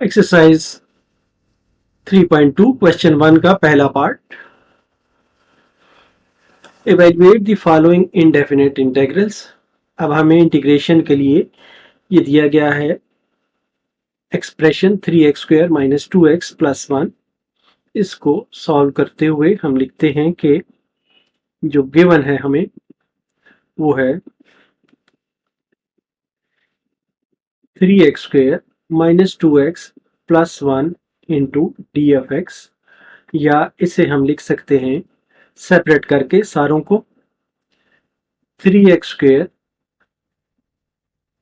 Exercise 3.2 question 1 का पहला part. Evaluate the following indefinite integrals. अब हमें इंटीग्रेशन के लिए ये दिया गया है एक्सप्रेशन 3x² - 2x + 1। इसको सॉल्व करते हुए हम लिखते हैं कि जो गिवन है हमें वो है 3x² - 2x + 1 इंटू dfx, या इसे हम लिख सकते हैं सेपरेट करके सारों को 3x²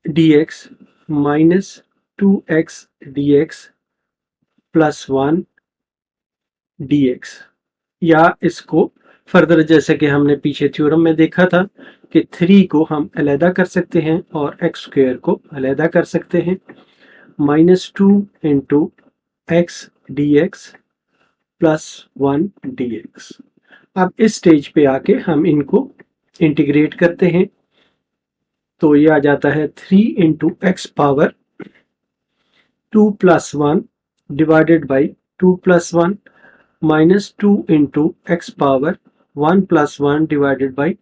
dx minus 2x dx plus 1 dx, या इसको फर्दर जैसे कि हमने पीछे थ्योरम में देखा था कि 3 को हम अलहदा कर सकते हैं और x² को अलहदा कर सकते हैं, -2 into x D x plus 1 dx। अब इस स्टेज पे आके हम इनको इंटीग्रेट करते हैं, तो ये आ जाता है 3 into x power 2 + 1 divided by 2 + 1 -2 into x power 1 + 1 divided by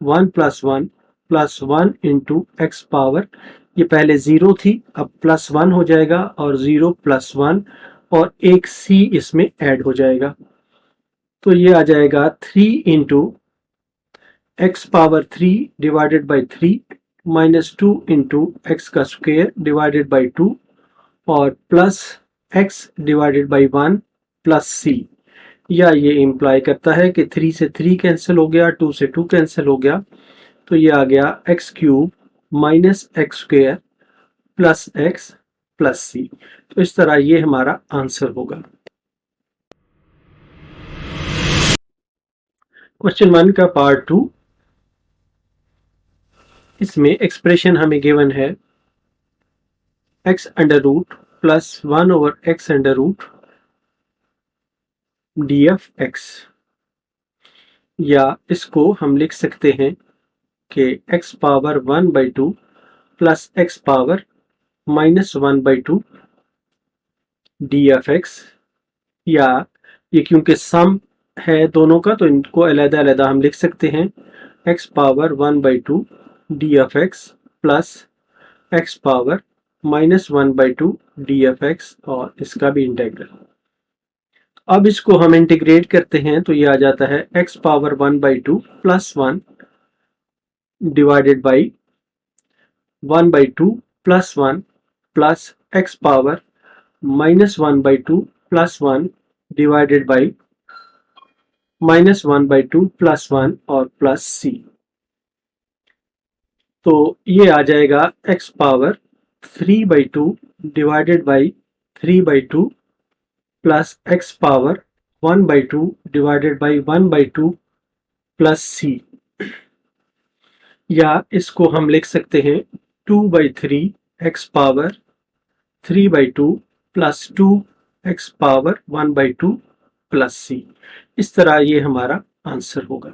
1 + 1 plus 1 into x power, ये पहले 0 थी अब +1 हो जाएगा और 0 + 1 और एक c इसमें ऐड हो जाएगा, तो ये आ जाएगा 3 into x power 3 divided by 3 -2 into x का स्क्वायर डिवाइडेड बाई 2 और plus x divided by 1 plus c, या ये इम्प्लाई करता है कि 3 से 3 कैंसिल हो गया, 2 से 2 कैंसिल हो गया, तो ये आ गया x³ minus x square plus x plus c। तो इस तरह ये हमारा आंसर होगा। क्वेश्चन 1 का पार्ट 2, इसमें एक्सप्रेशन हमें गिवन है x² प्लस 1/x² dfx, या इसको हम लिख सकते हैं कि x power 1/2 plus x power -1/2 dfx, या ये क्योंकि सम है दोनों का तो इनको अलग अलग हम लिख सकते हैं x power 1/2 dfx plus x power -1/2 dfx और इसका भी इंटीग्रल। अब इसको हम इंटीग्रेट करते हैं तो ये आ जाता है x power 1/2 plus 1 divided by 1/2 plus 1 plus x power -1/2 plus 1 divided by -1/2 plus 1 और प्लस c, तो ये आ जाएगा x power 3/2 divided by 3/2 plus x power 1/2 divided by 1/2 plus c, या इसको हम लिख सकते हैं 2/3 x power 3/2 plus 2 x power 1/2 plus c। इस तरह ये हमारा आंसर होगा।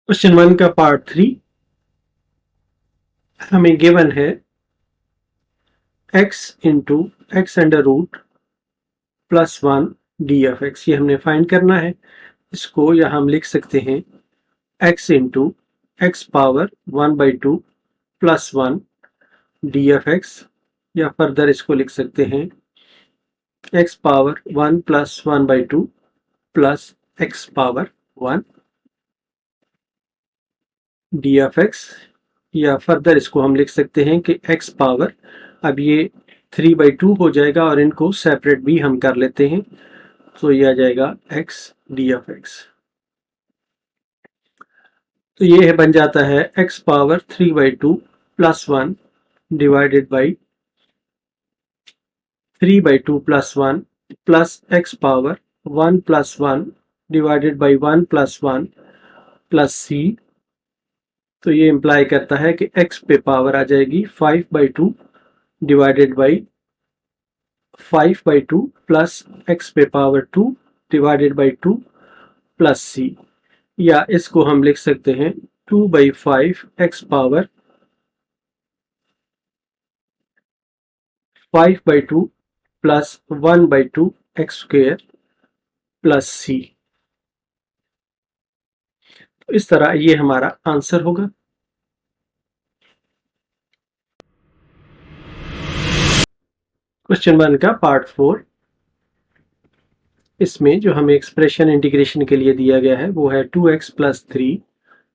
क्वेश्चन 1 का पार्ट 3, हमें गिवन है x into x² plus 1 dfx, ये हमने फाइंड करना है। इसको या हम लिख सकते हैं x into x power 1/2 plus 1 dfx, या फर्दर इसको लिख सकते हैं x power 1 plus 1/2 plus x power 1 dfx, या फर्दर इसको हम लिख सकते हैं कि x पावर, अब ये 3/2 हो जाएगा और इनको सेपरेट भी हम कर लेते हैं, तो ये आ जाएगा x dfx, तो ये बन जाता है x power 3/2 plus 1 divided by 3/2 plus 1 plus x power 1 plus 1 divided by 1 plus 1 plus c, तो ये इम्प्लाई करता है कि x पे पावर आ जाएगी 5/2 डिवाइडेड बाई 5/2 प्लस x पे power 2 divided by 2 plus c, या इसको हम लिख सकते हैं 2/5 x power 5/2 plus 1/2 x square plus c। तो इस तरह ये हमारा आंसर होगा। क्वेश्चन 1 का पार्ट 4, इसमें जो हमें एक्सप्रेशन इंटीग्रेशन के लिए दिया गया है वो है 2x plus 3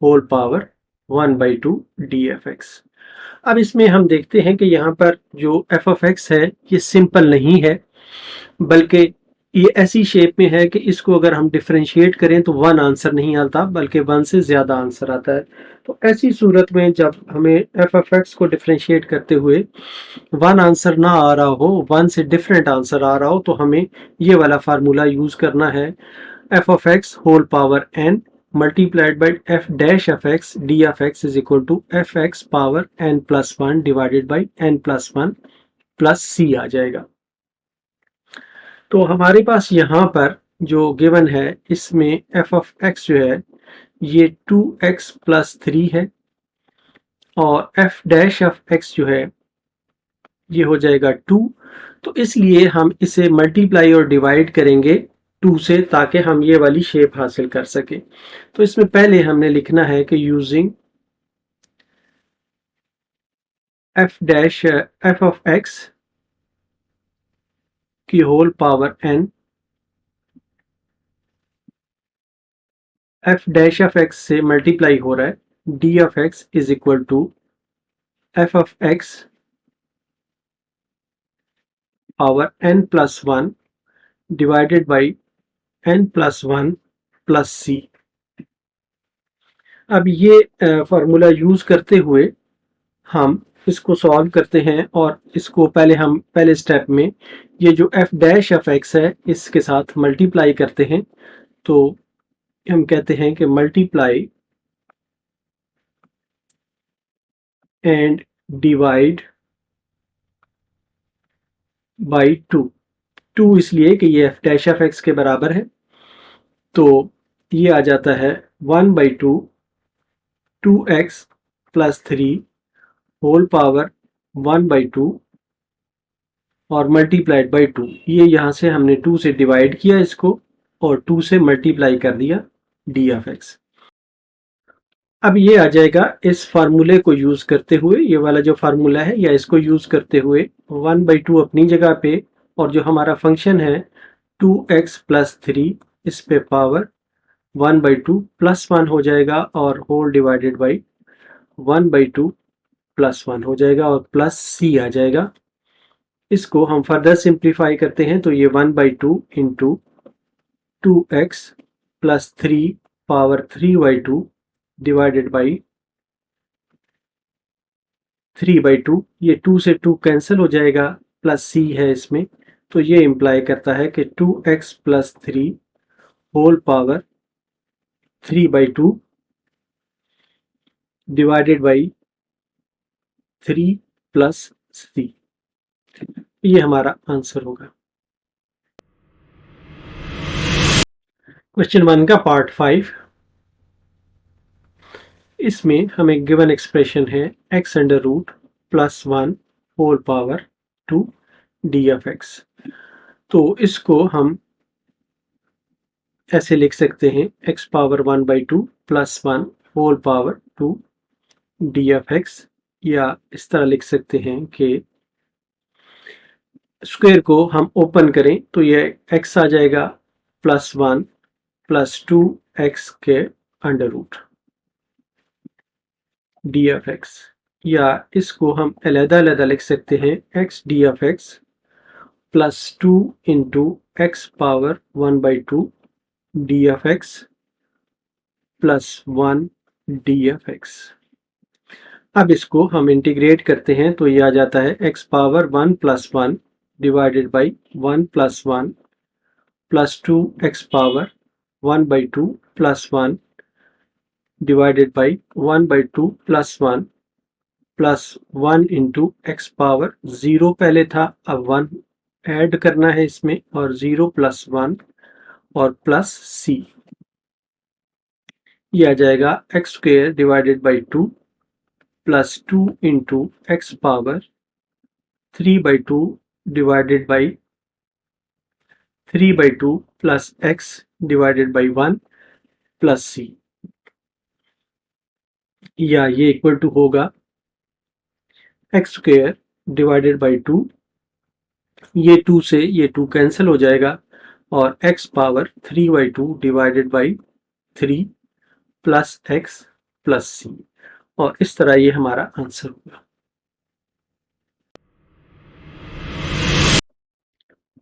whole power 1/2 dfx। अब इसमें हम देखते हैं कि यहाँ पर जो f ऑफ x है ये सिंपल नहीं है, बल्कि ये ऐसी शेप में है कि इसको अगर हम डिफरेंशिएट करें तो 1 आंसर नहीं आता, बल्कि 1 से ज़्यादा आंसर आता है। तो ऐसी सूरत में जब हमें f ऑफ x को डिफरेंशिएट करते हुए 1 आंसर ना आ रहा हो, 1 से डिफरेंट आंसर आ रहा हो, तो हमें ये वाला फार्मूला यूज़ करना है, f of x whole power n multiplied by f dash of x d of x is equal to fx power n plus 1 divided by n plus 1 plus c आ जाएगा। तो हमारे पास यहाँ पर जो गिवन है इसमें f ऑफ x जो है ये 2x प्लस 3 है, और f डैश ऑफ x जो है ये हो जाएगा 2। तो इसलिए हम इसे मल्टीप्लाई और डिवाइड करेंगे 2 से, ताकि हम ये वाली शेप हासिल कर सके। तो इसमें पहले हमने लिखना है कि using f dash f of x की whole power n, f dash of x से मल्टीप्लाई हो रहा है, d of x is equal to f of x power n plus 1 divided by n plus 1 plus c। अब ये formula use करते हुए हम इसको सॉल्व करते हैं, और इसको पहले स्टेप में ये जो f डैश ऑफ x है इसके साथ मल्टीप्लाई करते हैं। तो हम कहते हैं कि मल्टीप्लाई एंड डिवाइड बाई 2 इसलिए कि ये f डैश ऑफ x के बराबर है। तो ये आ जाता है 1/2 2x प्लस 3 होल पावर 1/2 और मल्टीप्लाइड बाई 2। ये यहाँ से हमने 2 से डिवाइड किया इसको और 2 से मल्टीप्लाई कर दिया d ऑफ x। अब ये आ जाएगा इस फार्मूले को यूज करते हुए, ये वाला जो फार्मूला है या इसको यूज करते हुए 1/2 अपनी जगह पे, और जो हमारा फंक्शन है 2x प्लस 3 इस पे पावर 1/2 प्लस 1 हो जाएगा, और होल डिवाइडेड बाई 1/2 प्लस 1 हो जाएगा, और प्लस c आ जाएगा। इसको हम फर्दर सिंप्लीफाई करते हैं तो ये 1/2 into 2x plus 3 power 3/2 divided by 3/2, ये 2 से 2 कैंसिल हो जाएगा, प्लस c है इसमें। तो ये इम्प्लाई करता है कि 2x plus 3 whole power 3/2 divided by 3 plus c, ये हमारा आंसर होगा। क्वेश्चन 1 का पार्ट 5, इसमें हमें गिवन एक्सप्रेशन है x under root plus 1 whole power 2 d of x। तो इसको हम ऐसे लिख सकते हैं x power 1/2 plus 1 whole power 2 d of x, या इस तरह लिख सकते हैं कि स्क्वायर को हम ओपन करें तो ये x आ जाएगा प्लस 1 प्लस 2x के under root d of x, या इसको हम अलग-अलग लिख सकते हैं x d of x plus 2 into x power 1/2 d of x plus 1 d of x। अब इसको हम इंटीग्रेट करते हैं तो ये आ जाता है x power 1 plus 1 divided by 1 plus 1 plus 2 x power 1/2 plus 1 divided by 1/2 plus 1 plus 1 into x power 0 पहले था, अब 1 ऐड करना है इसमें, और 0 प्लस 1 और प्लस c, ये आ जाएगा x square divided by 2 plus 2 into x power 3/2 divided by 3/2 plus x divided by 1 plus c, या ये इक्वल टू होगा एक्स स्क्वेयर डिवाइडेड बाई 2, ये 2 से ये 2 कैंसिल हो जाएगा, और x power 3/2 divided by 3 plus x plus c, और इस तरह ये हमारा आंसर होगा।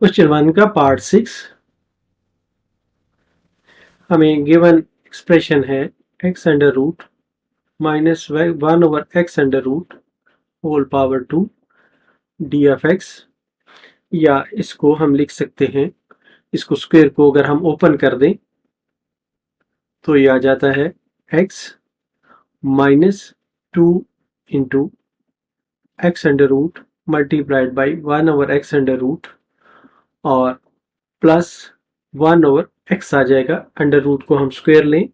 क्वेश्चन 1 का पार्ट 6, हमें गिवन एक्सप्रेशन है x under root minus 1 over x under root whole power 2 d f x, या इसको हम लिख सकते हैं, इसको स्क्वायर को अगर हम ओपन कर दें तो ये आ जाता है x minus 2 into x under root multiplied by 1 over x under root, और प्लस 1 ओवर एक्स आ जाएगा, अंडर रूट को हम स्क्वायर लें,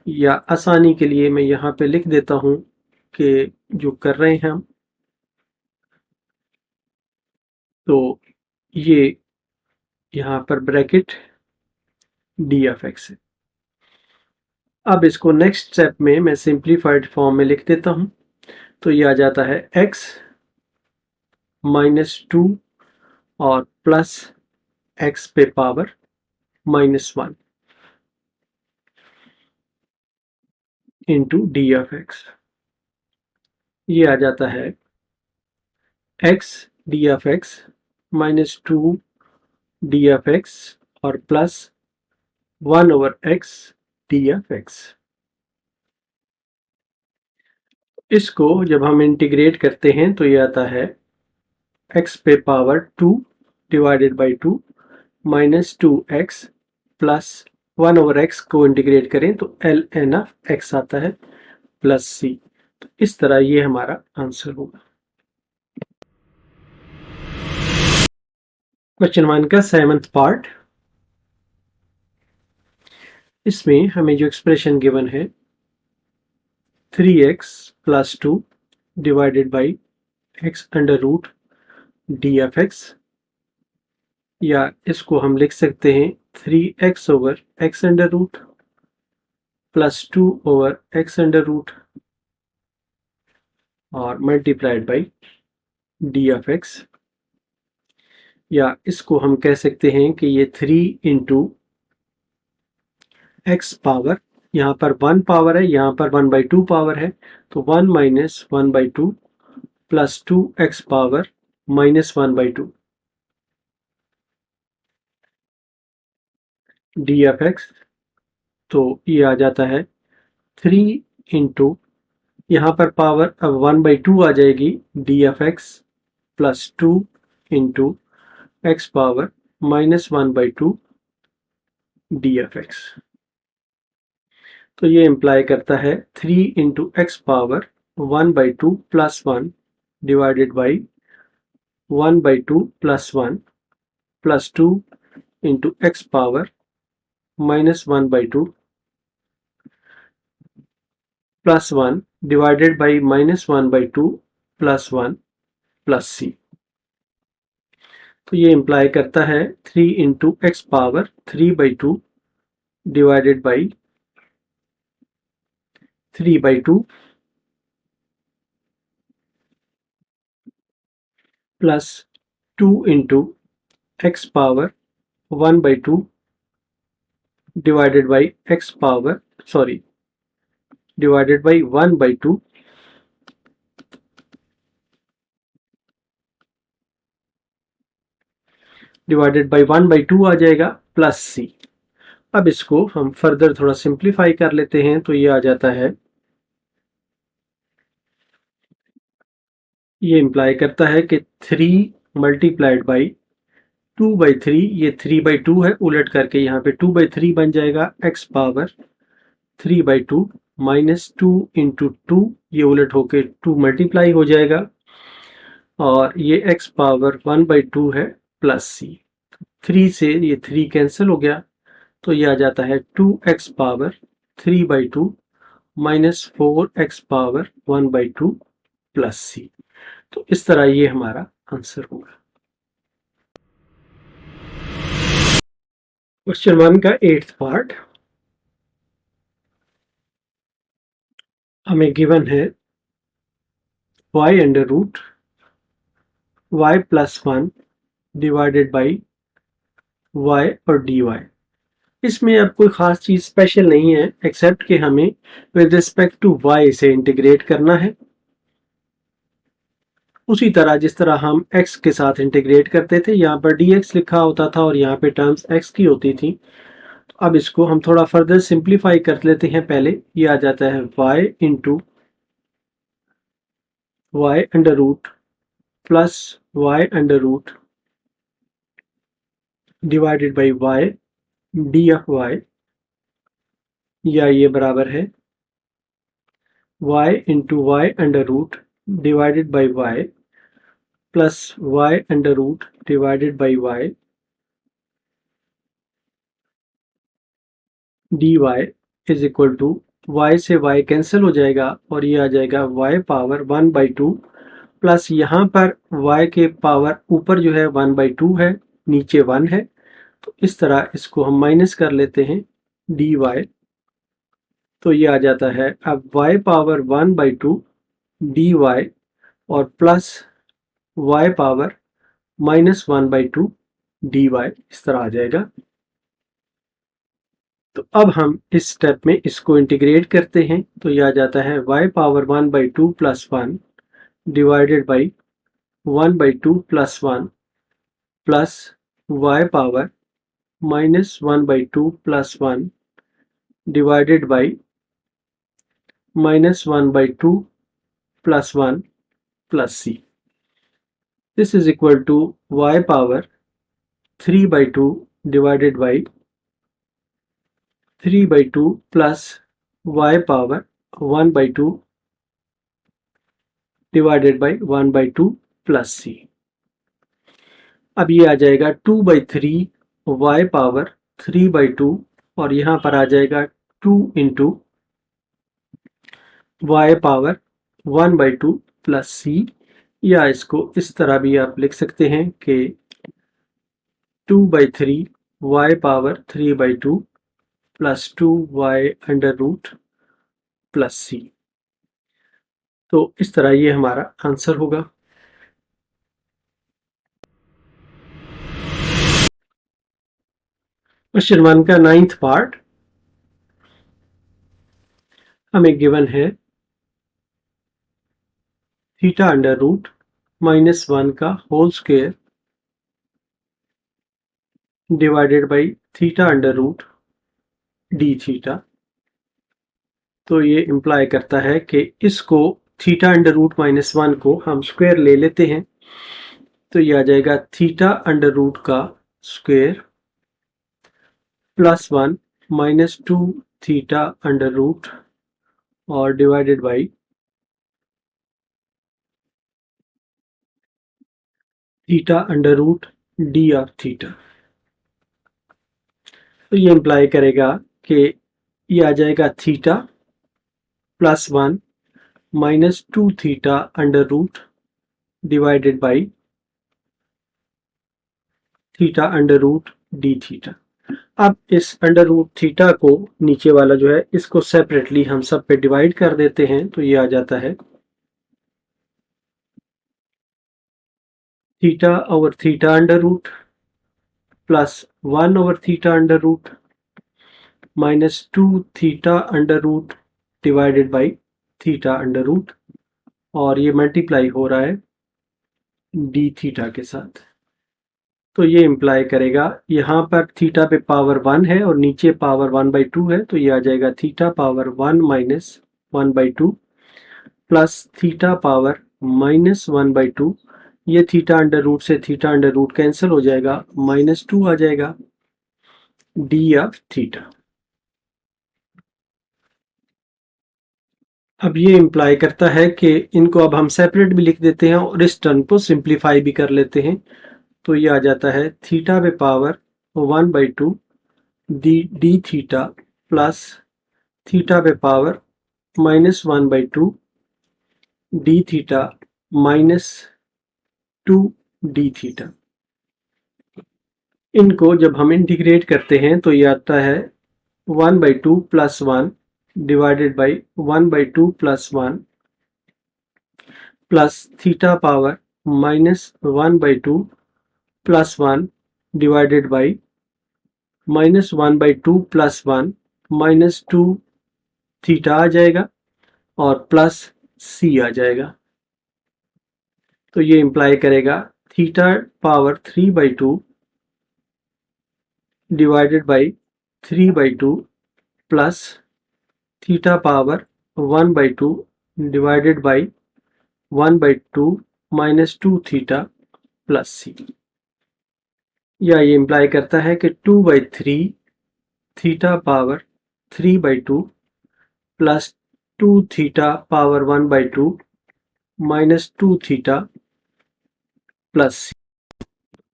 या आसानी के लिए मैं यहाँ पे लिख देता हूँ कि जो कर रहे हैं हम, तो ये यहाँ पर ब्रैकेट डी एफ एक्स है। अब इसको नेक्स्ट स्टेप में मैं सिंप्लीफाइड फॉर्म में लिख देता हूँ, तो ये आ जाता है x माइनस 2 और प्लस x पे power minus 1 into d f x, ये आ जाता है x d f x minus 2 d f x और plus 1 over x d f x. इसको जब हम इंटीग्रेट करते हैं तो ये आता है x पे power 2 divided by 2 minus 2x plus 1 over x को इंटीग्रेट करें तो एल एन ऑफ x आता है प्लस c, तो इस तरह ये हमारा आंसर होगा। क्वेश्चन 1 का 7th पार्ट, इसमें हमें जो एक्सप्रेशन गिवन है 3x plus 2 divided by x under root d f x, या इसको हम लिख सकते हैं 3x over x under root plus 2 over x under root और multiplied by d f x, या इसको हम कह सकते हैं कि ये 3 इंटू एक्स पावर, यहाँ पर 1 पावर है, यहाँ पर 1/2 पावर है, तो 1 minus 1/2 plus 2x power minus 1/2 d f x, तो ये आ जाता है 3 इंटू, यहाँ पर पावर अब 1/2 आ जाएगी d f x plus 2 into x power minus 1/2 d f x, तो ये इम्प्लाई करता है 3 into x power 1/2 plus 1 divided by 1/2 plus 1 plus 2 into x power minus 1/2 plus 1 divided by minus 1/2 plus 1 plus c, तो ये imply करता है 3 into x power 3/2 divided by 3/2 plus 2 into x power 1/2 divided by x power divided by 1/2 divided by 1/2 आ जाएगा plus c. अब इसको हम further थोड़ा simplify कर लेते हैं, तो ये आ जाता है, ये इम्प्लाई करता है कि 3 मल्टीप्लाइड बाई 2/3, ये 3/2 है, उलट करके यहाँ पे 2/3 बन जाएगा, एक्स पावर 3/2 माइनस 2 इंटू 2, ये उलट होके 2 मल्टीप्लाई हो जाएगा, और ये एक्स पावर 1/2 है, प्लस सी। 3 से ये 3 कैंसिल हो गया, तो ये आ जाता है 2x power 3/2 minus 4x power 1/2 plus c. तो इस तरह ये हमारा आंसर होगा। क्वेश्चन 1 का 8th पार्ट हमें गिवन है y under root y plus 1 divided by y और dy। इसमें अब कोई खास चीज स्पेशल नहीं है एक्सेप्ट कि हमें विद रिस्पेक्ट टू y से इंटीग्रेट करना है, उसी तरह जिस तरह हम x के साथ इंटीग्रेट करते थे। यहाँ पर dx लिखा होता था और यहाँ पे टर्म्स x की होती थी। तो अब इसको हम थोड़ा फर्दर सिंप्लीफाई कर लेते हैं। पहले ये आ जाता है y into y under root plus y under root divided by y d of y, या ये बराबर है y into y under root divided by y plus y under root divided by y d y is equal to y से y cancel हो जाएगा और ये आ जाएगा y पावर 1/2 प्लस यहाँ पर y के पावर ऊपर जो है 1/2 है, नीचे 1 है, तो इस तरह इसको हम माइनस कर लेते हैं डी वाई। तो ये आ जाता है अब y पावर 1/2 डी वाई और plus y power minus 1/2 d y, इस तरह आ जाएगा। तो अब हम इस स्टेप में इसको इंटीग्रेट करते हैं, तो यह आ जाता है y power 1/2 plus 1 divided by 1/2 plus 1 plus y power minus 1/2 plus 1 divided by minus 1/2 plus 1 plus c। This is equal to y power 3/2 divided by 3/2 plus y power 1/2 divided by 1/2 plus c। अब ये आ जाएगा 2/3 y power 3/2 और यहाँ पर आ जाएगा 2 into y power 1/2 plus c, या इसको इस तरह भी आप लिख सकते हैं कि 2/3 y power 3/2 plus 2y under root plus c। तो इस तरह ये हमारा आंसर होगा। क्वेश्चन 1 का 9th पार्ट हमें गिवन है थीटा अंडर रूट माइनस 1 का whole square divided by theta under root d theta. तो ये इम्प्लाई करता है कि इसको थीटा अंडर रूट माइनस 1 को हम स्क्वायर ले लेते हैं, तो ये आ जाएगा थीटा अंडर रूट का square plus 1 minus 2 theta under root और divided by theta under root d of theta. तो ये इम्प्लाई करेगा कि ये आ जाएगा theta plus 1 minus 2 theta under root divided by theta under root d theta. अब इस अंडर रूट थीटा को नीचे वाला जो है इसको सेपरेटली हम सब पे डिवाइड कर देते हैं, तो ये आ जाता है theta over theta under root plus 1 over theta under root minus 2 theta under root divided by theta under root, और ये मल्टीप्लाई हो रहा है डी थीटा के साथ। तो ये इम्प्लाई करेगा यहाँ पर थीटा पे पावर 1 है और नीचे पावर 1/2 है, तो ये आ जाएगा theta power 1 minus 1/2 plus theta power minus 1/2। ये थीटा अंडर रूट से थीटा अंडर रूट कैंसिल हो जाएगा, -2 आ जाएगा डी ऑफ थीटा। अब ये इम्प्लाई करता है कि इनको अब हम सेपरेट भी लिख देते हैं और इस टर्म को सिंप्लीफाई भी कर लेते हैं। तो ये आ जाता है थीटा पे power 1/2 d theta plus theta पे power -1/2 d theta -2 d theta. इनको जब हम इंटीग्रेट करते हैं तो ये आता है 1/2 plus 1 divided by 1/2 plus 1 plus theta power -1/2 plus 1 divided by -1/2 plus 1 -2 theta आ जाएगा और प्लस c आ जाएगा। तो ये इंप्लाई करेगा theta power 3/2 divided by 3/2 plus theta power 1/2 divided by 1/2 -2 theta plus c। या ये इंप्लाई करता है कि 2/3 theta power 3/2 plus 2 theta power 1/2 -2 theta plus c।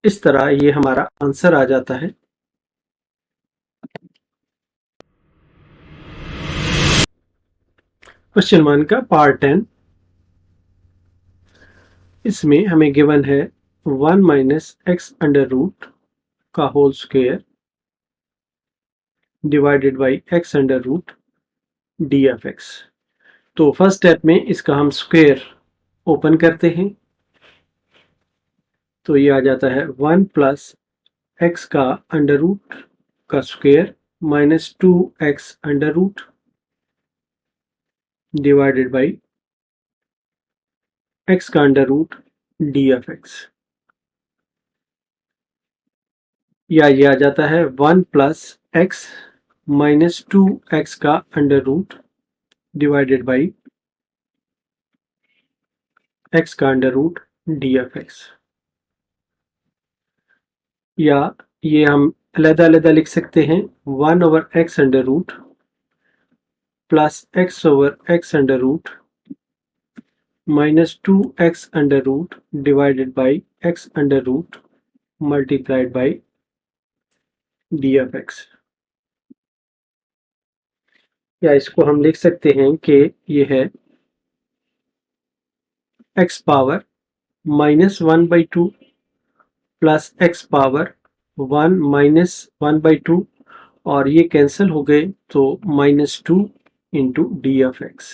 इस तरह ये हमारा आंसर आ जाता है। क्वेश्चन 1 का पार्ट 10। इसमें हमें गिवन है 1 माइनस एक्स अंडर रूट का whole square divided by x under root d f x. तो फर्स्ट स्टेप में इसका हम स्क्वायर ओपन करते हैं, तो ये आ जाता है 1 प्लस एक्स का अंडर रूट का square minus 2x under root divided by x का under root d f x. या ये आ जाता है 1 प्लस एक्स माइनस 2x का under root divided by x का under root d f x. या ये हम अलग-अलग लिख सकते हैं 1 over x under root plus x over x under root minus 2x under root divided by x under root multiplied by d f x. या इसको हम लिख सकते हैं कि ये है x power -1/2 plus x power 1 -1/2 और ये कैंसिल हो गए तो -2 इंटू डी एफ एक्स।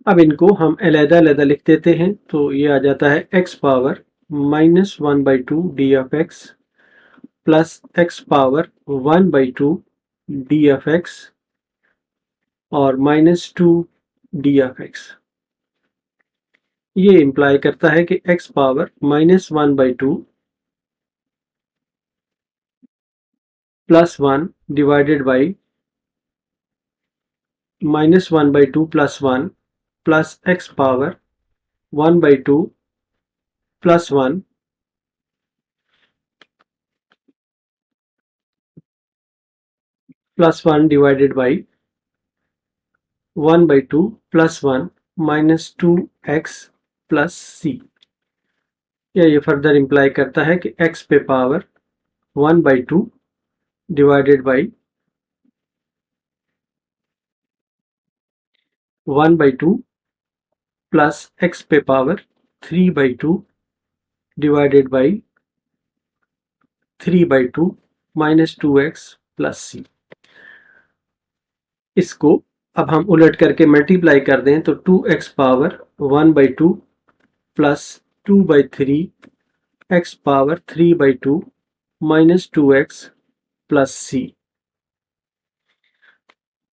अब इनको हम अलग-अलग लिख देते हैं, तो ये आ जाता है x power -1/2 d f x plus x power 1/2 d f x और -2 डी एफ एक्स। ये इंप्लाई करता है कि x power -1/2 plus 1 divided by -1/2 plus 1 plus x power 1/2 plus 1 plus 1 divided by 1/2 plus 1 minus 2x plus c। या ये further imply करता है कि x पे power 1/2 divided by 1/2 plus x पे power 3/2 divided by 3/2 minus 2x plus c। इसको अब हम उलट करके मल्टीप्लाई कर दें तो 2x power 1/2 plus 2/3 x power 3/2 minus 2x plus c।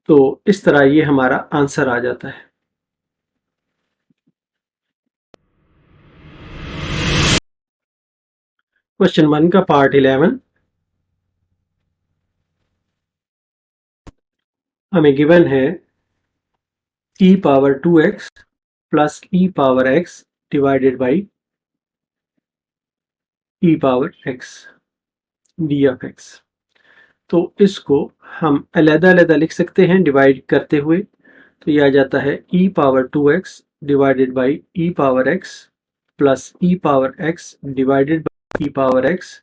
तो इस तरह ये हमारा आंसर आ जाता है। क्वेश्चन 1 का पार्ट 11। हमें गिवन है e power 2x plus e power x divided by e power x d f x. तो इसको हम अलग-अलग लिख सकते हैं डिवाइड करते हुए, तो यह आ जाता है e power 2x divided by e power x plus e power x divided by e power x,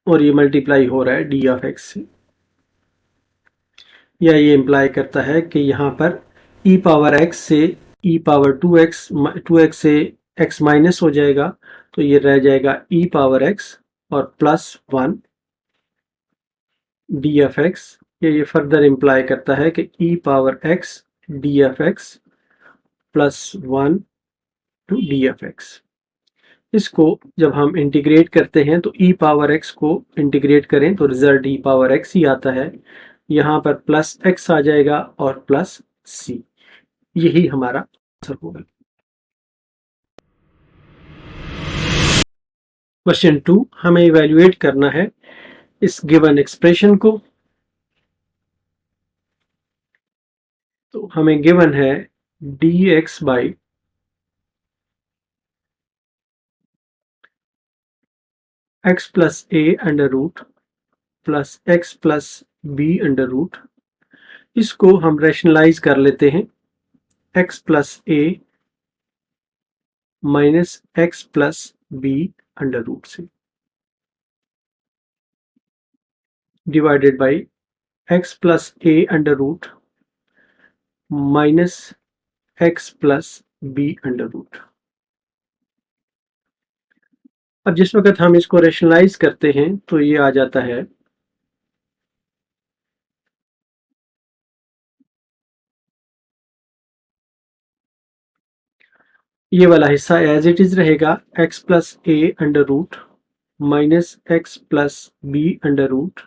और ये मल्टीप्लाई हो रहा है डी ऑफ एक्स से। या ये इम्प्लाई करता है कि यहाँ पर ई पावर एक्स से ई पावर टू एक्स से एक्स माइनस हो जाएगा, तो ये रह जाएगा ई पावर एक्स और plus one d f x. ये फर्दर इम्प्लाई करता है कि e power x d f x plus one two d f x. इसको जब हम इंटीग्रेट करते हैं तो ई पावर एक्स को इंटीग्रेट करें तो रिजल्ट ई पावर एक्स ही आता है। यहाँ पर प्लस एक्स आ जाएगा और प्लस सी, यही हमारा आंसर होगा। क्वेश्चन 2, हमें इवेल्युएट करना है इस गिवन एक्सप्रेशन को। तो हमें गिवन है d x by x plus a under root plus x plus b under root. इसको हम रैशनलाइज कर लेते हैं, x plus a minus x plus b under root से, divided by x plus a under root minus x plus b under root. अब जिस वक्त हम इसको रैशनलाइज करते हैं तो ये आ जाता है ये वाला हिस्सा एज इट इज रहेगा, x plus a under root minus x plus b under root,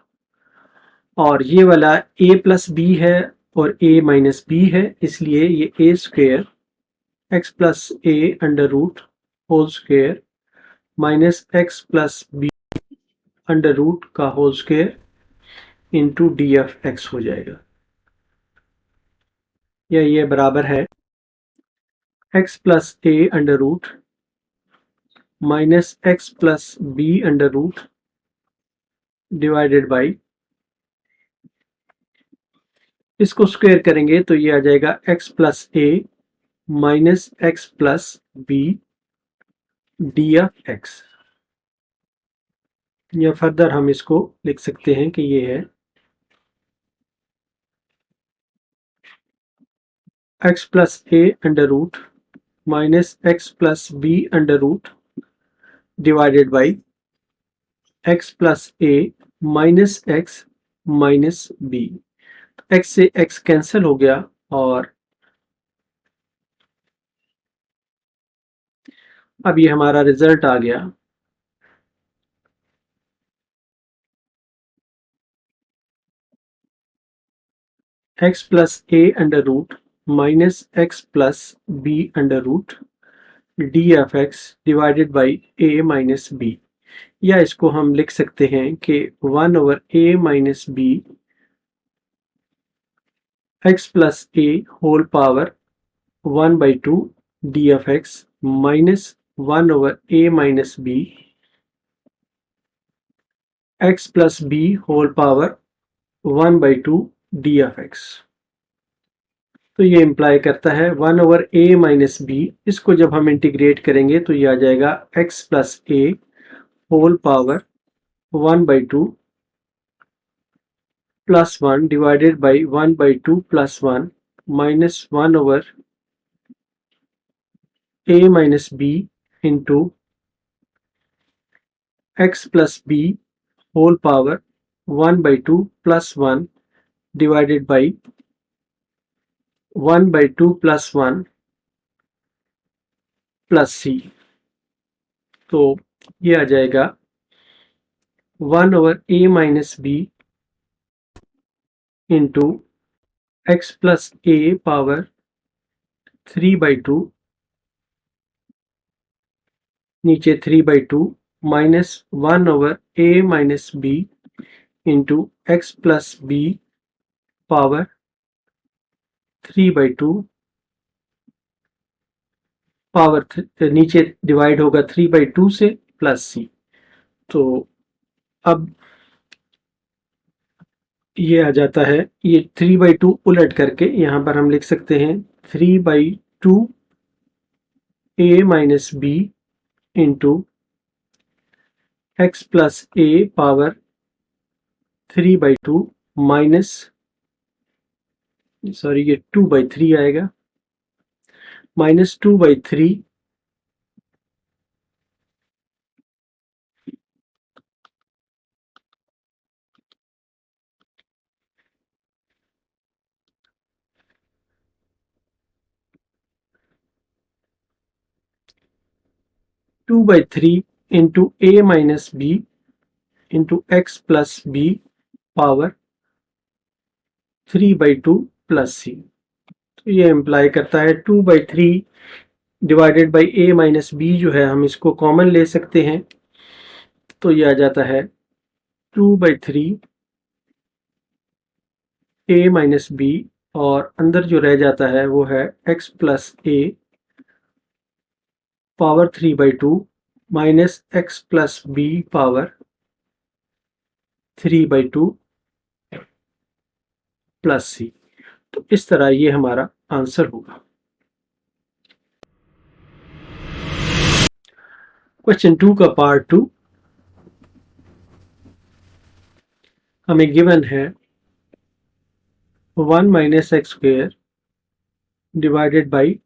और ये वाला a प्लस बी है और a माइनस बी है, इसलिए ये a square x plus a under root whole square minus x plus b under root का whole square into d f x हो जाएगा। या ये बराबर है x plus a under root minus x plus b under root divided by, इसको square करेंगे तो ये आ जाएगा x plus a minus x plus b d f x. या फर्दर हम इसको लिख सकते हैं कि ये है x plus a under root minus x plus b under root divided by x plus a minus x minus b. X से एक्स कैंसिल हो गया और अब ये हमारा रिजल्ट आ गया। X plus a under root minus x plus b under root d f x divided by a minus b. या इसको हम लिख सकते हैं कि 1 over a minus b x plus a whole power 1/2 d f x minus 1 over a minus b x plus b whole power 1/2 d f x. तो ये imply करता है 1 over a माइनस बी, इसको जब हम इंटीग्रेट करेंगे तो ये आ जाएगा x plus a whole power 1/2 plus 1 divided by 1/2 plus 1 minus 1 over a minus b into x plus b whole power 1/2 plus 1 divided by 1/2 plus 1 plus c. तो ये आ जाएगा 1 over a minus b into x plus a power 3/2 नीचे 3/2 minus 1 over a minus b into x plus b power 3/2 power नीचे divide होगा 3/2 से plus c. तो अब ये आ जाता है, ये 3/2 उलट करके यहाँ पर हम लिख सकते हैं 3/2 a minus b into x plus a power 3/2 minus, sorry ये 2/3 आएगा, minus 2/3 2/3 into a minus b into x plus b power 3/2 plus c. तो ये इम्प्लाई करता है 2/3 divided by a minus b जो है हम इसको कॉमन ले सकते हैं, तो ये आ जाता है 2/3 ए माइनस बी, और अंदर जो रह जाता है वो है x plus a power 3/2 minus x plus b power 3/2 plus c. तो इस तरह ये हमारा आंसर होगा। क्वेश्चन 2 का पार्ट 2 हमें गिवन है 1 minus x square divided by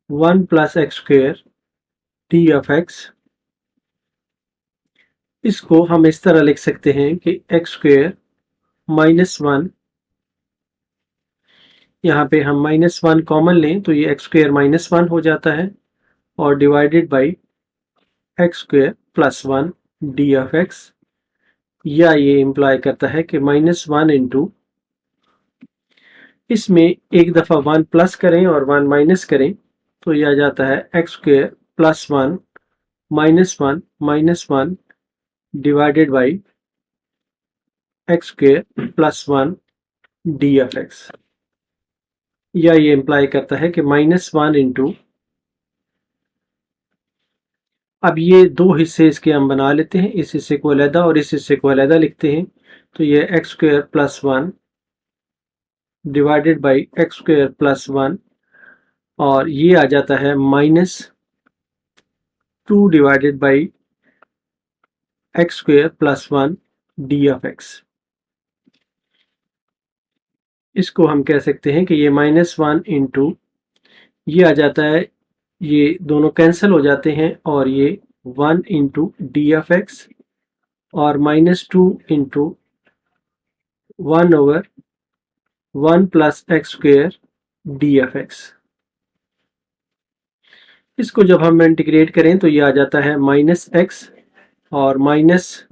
1 plus x square d of x. इसको हम इस तरह लिख सकते हैं कि एक्स स्क्वेयर माइनस 1, यहाँ पे हम -1 कॉमन लें तो ये एक्स स्क्वेयर -1 हो जाता है, और divided by x square plus 1 D of x, या ये इम्प्लाई करता है कि -1 इंटू, इसमें एक दफ़ा 1 प्लस करें और 1 माइनस करें तो यह आ जाता है x square plus 1 -1 divided by x square plus 1 D of x, या ये इम्प्लाई करता है कि -1 इंटू, अब ये दो हिस्से इसके हम बना लेते हैं, इस हिस्से को अलहदा और इस हिस्से को अलहदा लिखते हैं, तो ये x square plus 1 divided by x square plus 1, और ये आ जाता है -2 divided by x square plus 1 D of x. इसको हम कह सकते हैं कि ये -1 इंटू, ये आ जाता है, ये दोनों कैंसिल हो जाते हैं, और ये 1 इंटू डी ऑफ एक्स, और -2 into 1 over 1 plus x square d of x. इसको जब हम इंटीग्रेट करें तो ये आ जाता है -x और माइनस,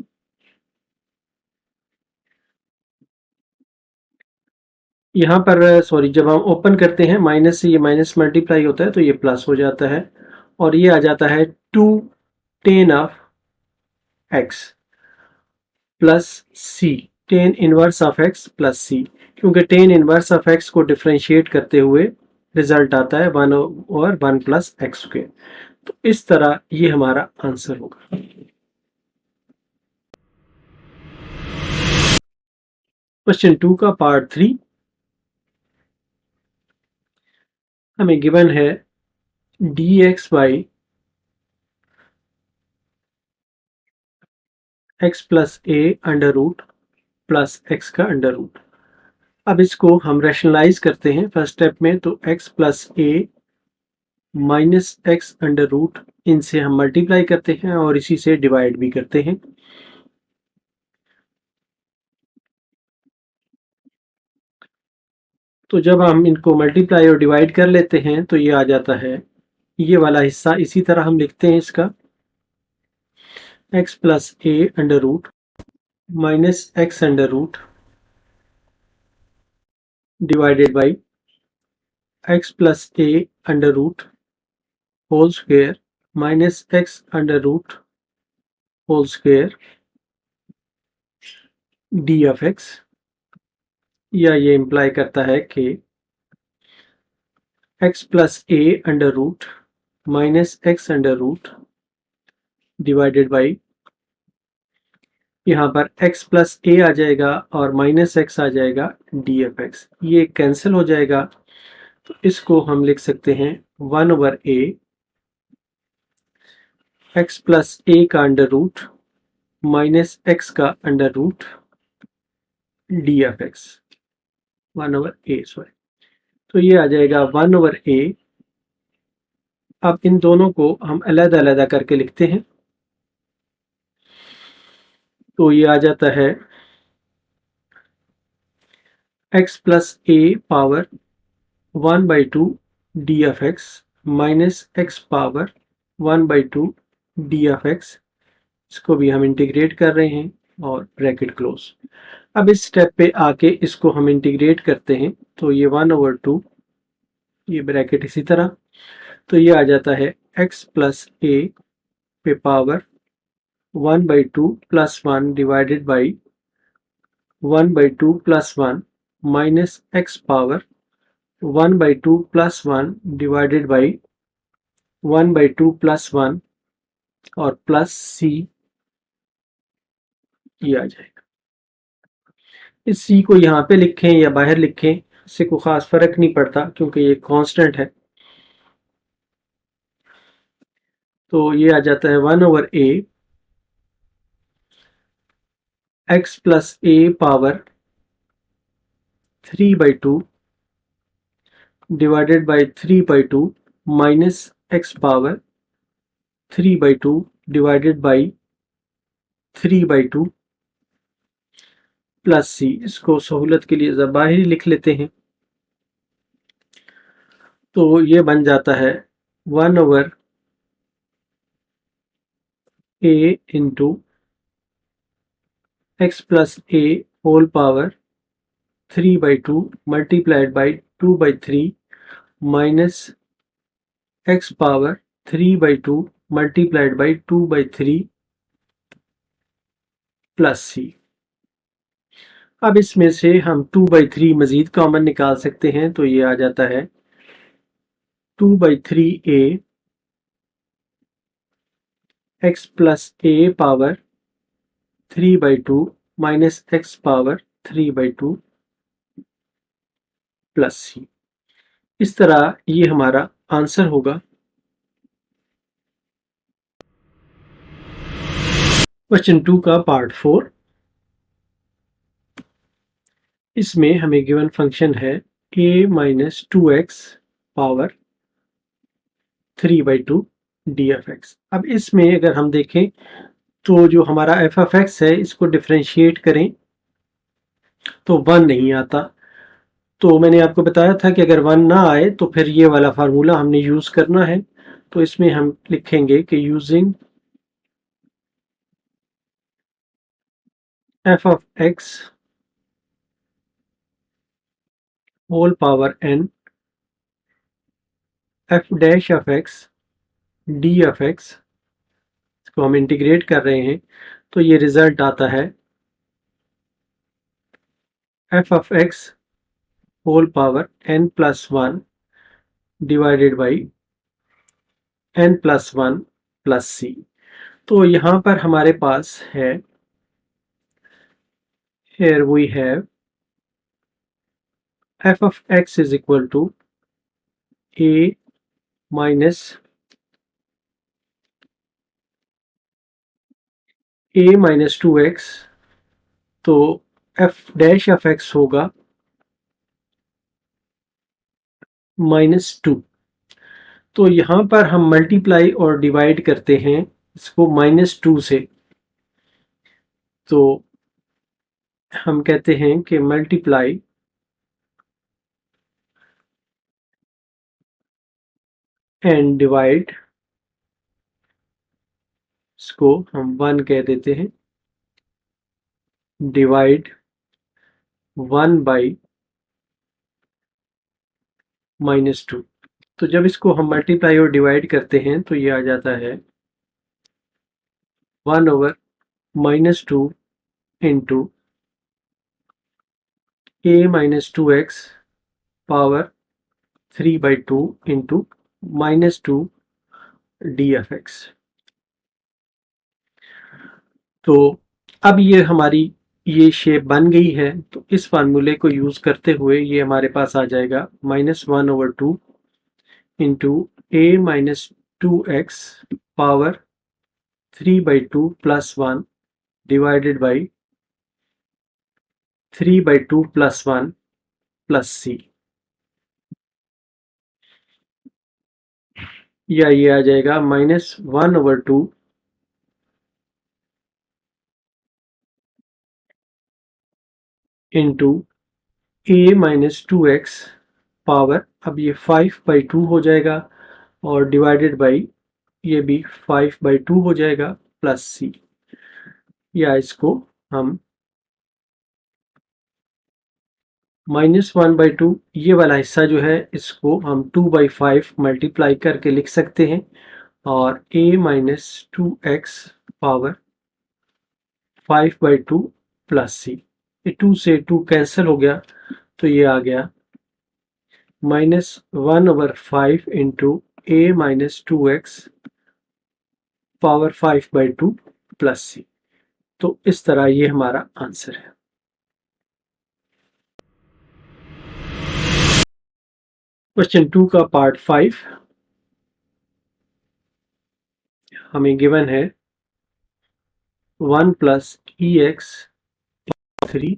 यहाँ पर सॉरी जब हम ओपन करते हैं माइनस से ये माइनस मल्टीप्लाई होता है तो ये प्लस हो जाता है, और ये आ जाता है 2 tan of x plus c, tan inverse of x plus c, क्योंकि tan इनवर्स ऑफ x को डिफ्रेंशिएट करते हुए रिजल्ट आता है 1 ओवर 1 प्लस एक्स स्क्वेयर। तो इस तरह ये हमारा आंसर होगा। क्वेश्चन 2 का पार्ट 3 हमें गिवन है dx by x plus a under root plus x का अंडर रूट। अब इसको हम रैशनलाइज करते हैं फर्स्ट स्टेप में, तो x plus a minus x under root, इनसे हम मल्टीप्लाई करते हैं और इसी से डिवाइड भी करते हैं। तो जब हम इनको मल्टीप्लाई और डिवाइड कर लेते हैं तो ये आ जाता है, ये वाला हिस्सा इसी तरह हम लिखते हैं इसका, x plus a under root minus x under root divided by x plus a under root whole square minus x under root whole square d of x, या ये इम्प्लाई करता है कि x plus a under root minus x under root divided by, यहाँ पर x plus ए आ जाएगा और minus x आ जाएगा डी एफ एक्स, ये कैंसिल हो जाएगा, तो इसको हम लिख सकते हैं 1 over a x plus a का अंडर रूट माइनस एक्स का under root d f x 1/a, sorry. तो ये आ जाएगा 1/a। अब इन दोनों को हम अलग अलग करके लिखते हैं। तो ये आ जाता है x plus a power 1/2 d f x minus x power 1/2 d f x. इसको भी हम इंटीग्रेट कर रहे हैं और ब्रैकेट क्लोज। अब इस स्टेप पे आके इसको हम इंटीग्रेट करते हैं। तो ये 1/2, ये ब्रैकेट इसी तरह। तो ये आ जाता है x प्लस ए पे power 1/2 plus 1 divided by 1/2 plus 1 minus x power 1/2 plus 1 divided by 1/2 plus 1 और प्लस c, ये आ जाएगा। इस c को यहाँ पे लिखें या बाहर लिखें, इससे कोई खास फर्क नहीं पड़ता क्योंकि ये कांस्टेंट है। तो ये आ जाता है 1/a x plus a power 3/2 divided by 3/2 minus x power 3/2 divided by 3/2 plus c. इसको सहूलत के लिए बाहर ही लिख लेते हैं। तो ये बन जाता है 1/a into x plus a whole power 3/2 multiplied by 2/3 minus x power 3/2 multiplied by 2/3 plus c. अब इसमें से हम 2/3 मजीद कॉमन निकाल सकते हैं। तो ये आ जाता है 2/3a x plus a power 3/2 minus x power 3/2 plus c. इस तरह ये हमारा आंसर होगा। क्वेश्चन 2 का पार्ट 4। इसमें हमें गिवन फंक्शन है a minus 2x power 3/2 D f x. अब इसमें अगर हम देखें तो जो हमारा एफ एफ एक्स है इसको डिफ्रेंशिएट करें तो 1 नहीं आता। तो मैंने आपको बताया था कि अगर 1 ना आए तो फिर ये वाला फार्मूला हमने यूज करना है। तो इसमें हम लिखेंगे कि using f of x whole power n f dash of x d f x, इसको हम इंटीग्रेट कर रहे हैं। तो ये रिजल्ट आता है f of x whole power n plus 1 divided by n plus 1 plus c. तो यहाँ पर हमारे पास है, here we have f of x is equal to a minus a minus 2x। तो f डैश ऑफ x होगा -2। तो यहाँ पर हम मल्टीप्लाई और डिवाइड करते हैं इसको -2 से। तो हम कहते हैं कि मल्टीप्लाई एंड डिवाइड, इसको हम 1 कह देते हैं, डिवाइड 1 बाई -2। तो जब इसको हम मल्टीप्लाई और डिवाइड करते हैं तो ये आ जाता है 1/-2 into a minus 2x power 3/2 into -2 d f x. तो अब ये हमारी ये शेप बन गई है। तो इस फार्मूले को यूज करते हुए ये हमारे पास आ जाएगा -1/2 into a minus 2x power 3/2 plus 1 divided by 3/2 plus 1 plus c, या ये आ जाएगा -1/2 into a minus 2x power, अब ये 5/2 हो जाएगा और डिवाइडेड बाई ये भी 5/2 हो जाएगा प्लस c, या इसको हम -1/2, ये वाला हिस्सा जो है इसको हम 2/5 मल्टीप्लाई करके लिख सकते हैं और a minus 2x power 5/2 plus c, ये 2 से 2 कैंसिल हो गया तो ये आ गया -1/5 into a minus 2x power 5/2 plus c। तो इस तरह ये हमारा आंसर है। क्वेश्चन 2 का पार्ट 5 हमें गिवन है 1 plus ex 3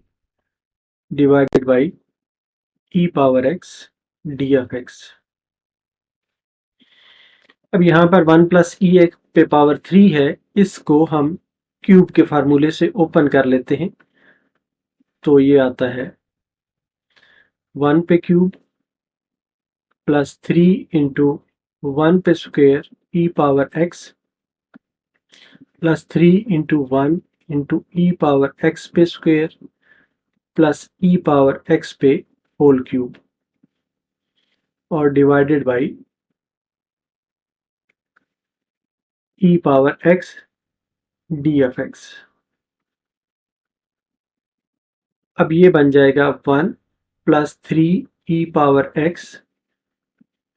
divided by e power x d of x। अब यहाँ पर 1 प्लस ई एक्स पे पावर 3 है, इसको हम क्यूब के फार्मूले से ओपन कर लेते हैं तो ये आता है 1 पे क्यूब प्लस 3 इंटू 1 पे square e power x plus 3 into 1 into e power x पे square plus e power x पे होल क्यूब और divided by e power x d of x। अब ये बन जाएगा 1 plus 3 e power x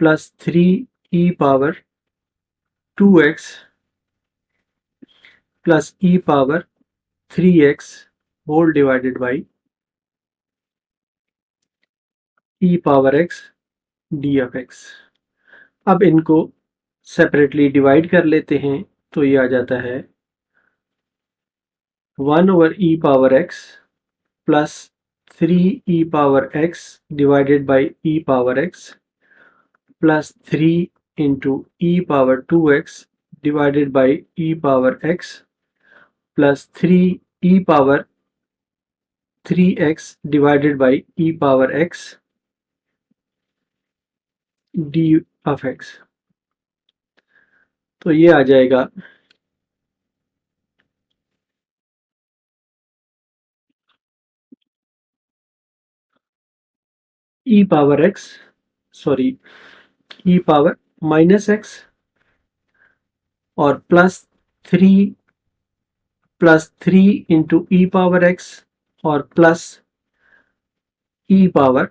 plus 3 e power 2x plus e power 3x whole divided by e power x d of x। अब इनको separately divide कर लेते हैं तो ये आ जाता है 1 over E power x plus 3 e power x divided by e power x plus 3 into e power 2x divided by e power x plus 3 e power 3x divided by e power x d of x। तो ये आ जाएगा e power x, sorry ई power minus x और plus three into e power x और plus e power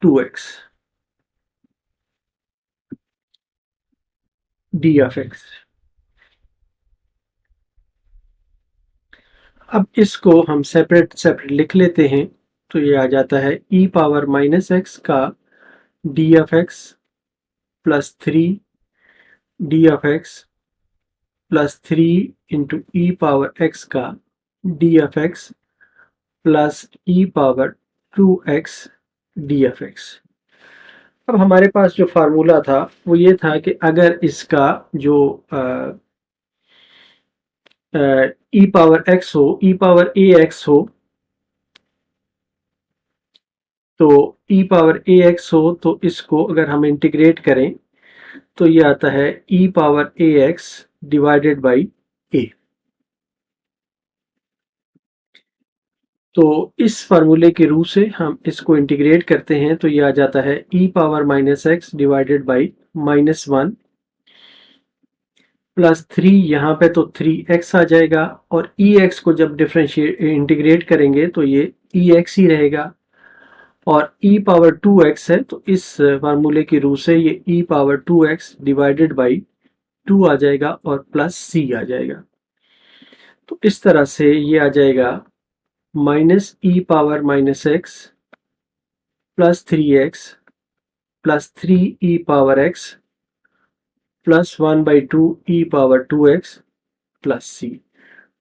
2x D of x। अब इसको हम separate लिख लेते हैं तो ये आ जाता है ई पावर माइनस x का D of x plus 3 D of x plus 3 into e power x का D of x plus e power 2x D of x। अब हमारे पास जो फार्मूला था वो ये था कि अगर इसका जो ई पावर x हो, ई पावर ए एक्स हो, तो ई पावर ए एक्स हो तो इसको अगर हम इंटीग्रेट करें तो ये आता है e power a x divided by a. तो इस फार्मूले के रूप से हम इसको इंटीग्रेट करते हैं तो ये आ जाता है e power minus x divided by -1 plus 3, यहाँ पे तो 3x आ जाएगा और एक्स को जब डिफरेंशिएट इंटीग्रेट करेंगे तो ये एक्स ही रहेगा और e पावर 2x है तो इस फार्मूले की रूप से ये e power 2x divided by 2 आ जाएगा और प्लस c आ जाएगा। तो इस तरह से ये आ जाएगा minus e power minus x plus 3x plus 3 e power x plus 1/2 e power 2x plus c.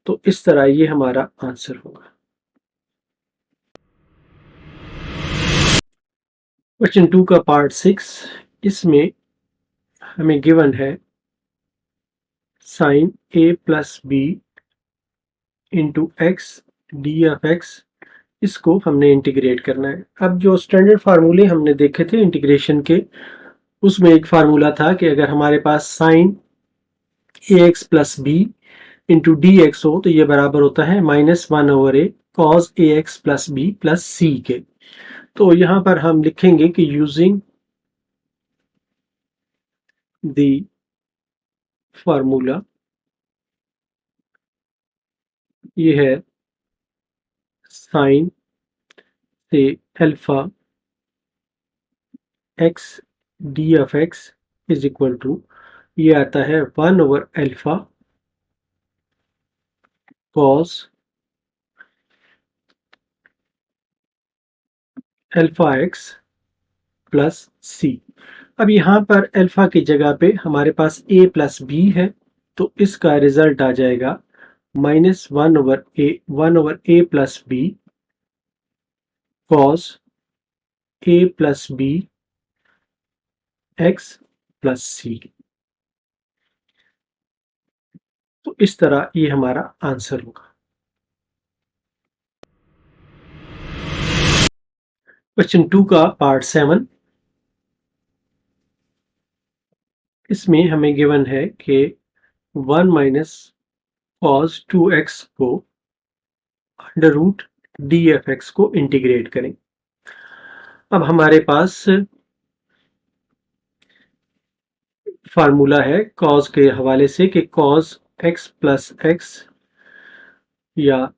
तो इस तरह ये हमारा आंसर होगा। क्वेश्चन 2 का पार्ट 6, इसमें हमें गिवन है sine a plus b into x d f x, इसको हमने इंटीग्रेट करना है। अब जो स्टैंडर्ड फार्मूले हमने देखे थे इंटीग्रेशन के, उसमें एक फार्मूला था कि अगर हमारे पास sine a x plus b into d x हो तो ये बराबर होता है -1/a cos a x plus b plus c के। तो यहाँ पर हम लिखेंगे कि यूजिंग द फार्मूला, ये है साइन से alpha x d f x is equal to, ये आता है 1/अल्फा cos alpha x plus c. अब यहाँ पर अल्फा की जगह पे हमारे पास a प्लस बी है, तो इसका रिजल्ट आ जाएगा -1/a plus b cos a plus b x plus c. तो इस तरह ये हमारा आंसर होगा। क्वेश्चन 2 का पार्ट 7, इसमें हमें गिवन है कि 1 माइनस कॉस 2x को under root d f x को इंटीग्रेट करें। अब हमारे पास फार्मूला है कॉस के हवाले से कि कॉस x प्लस एक्स या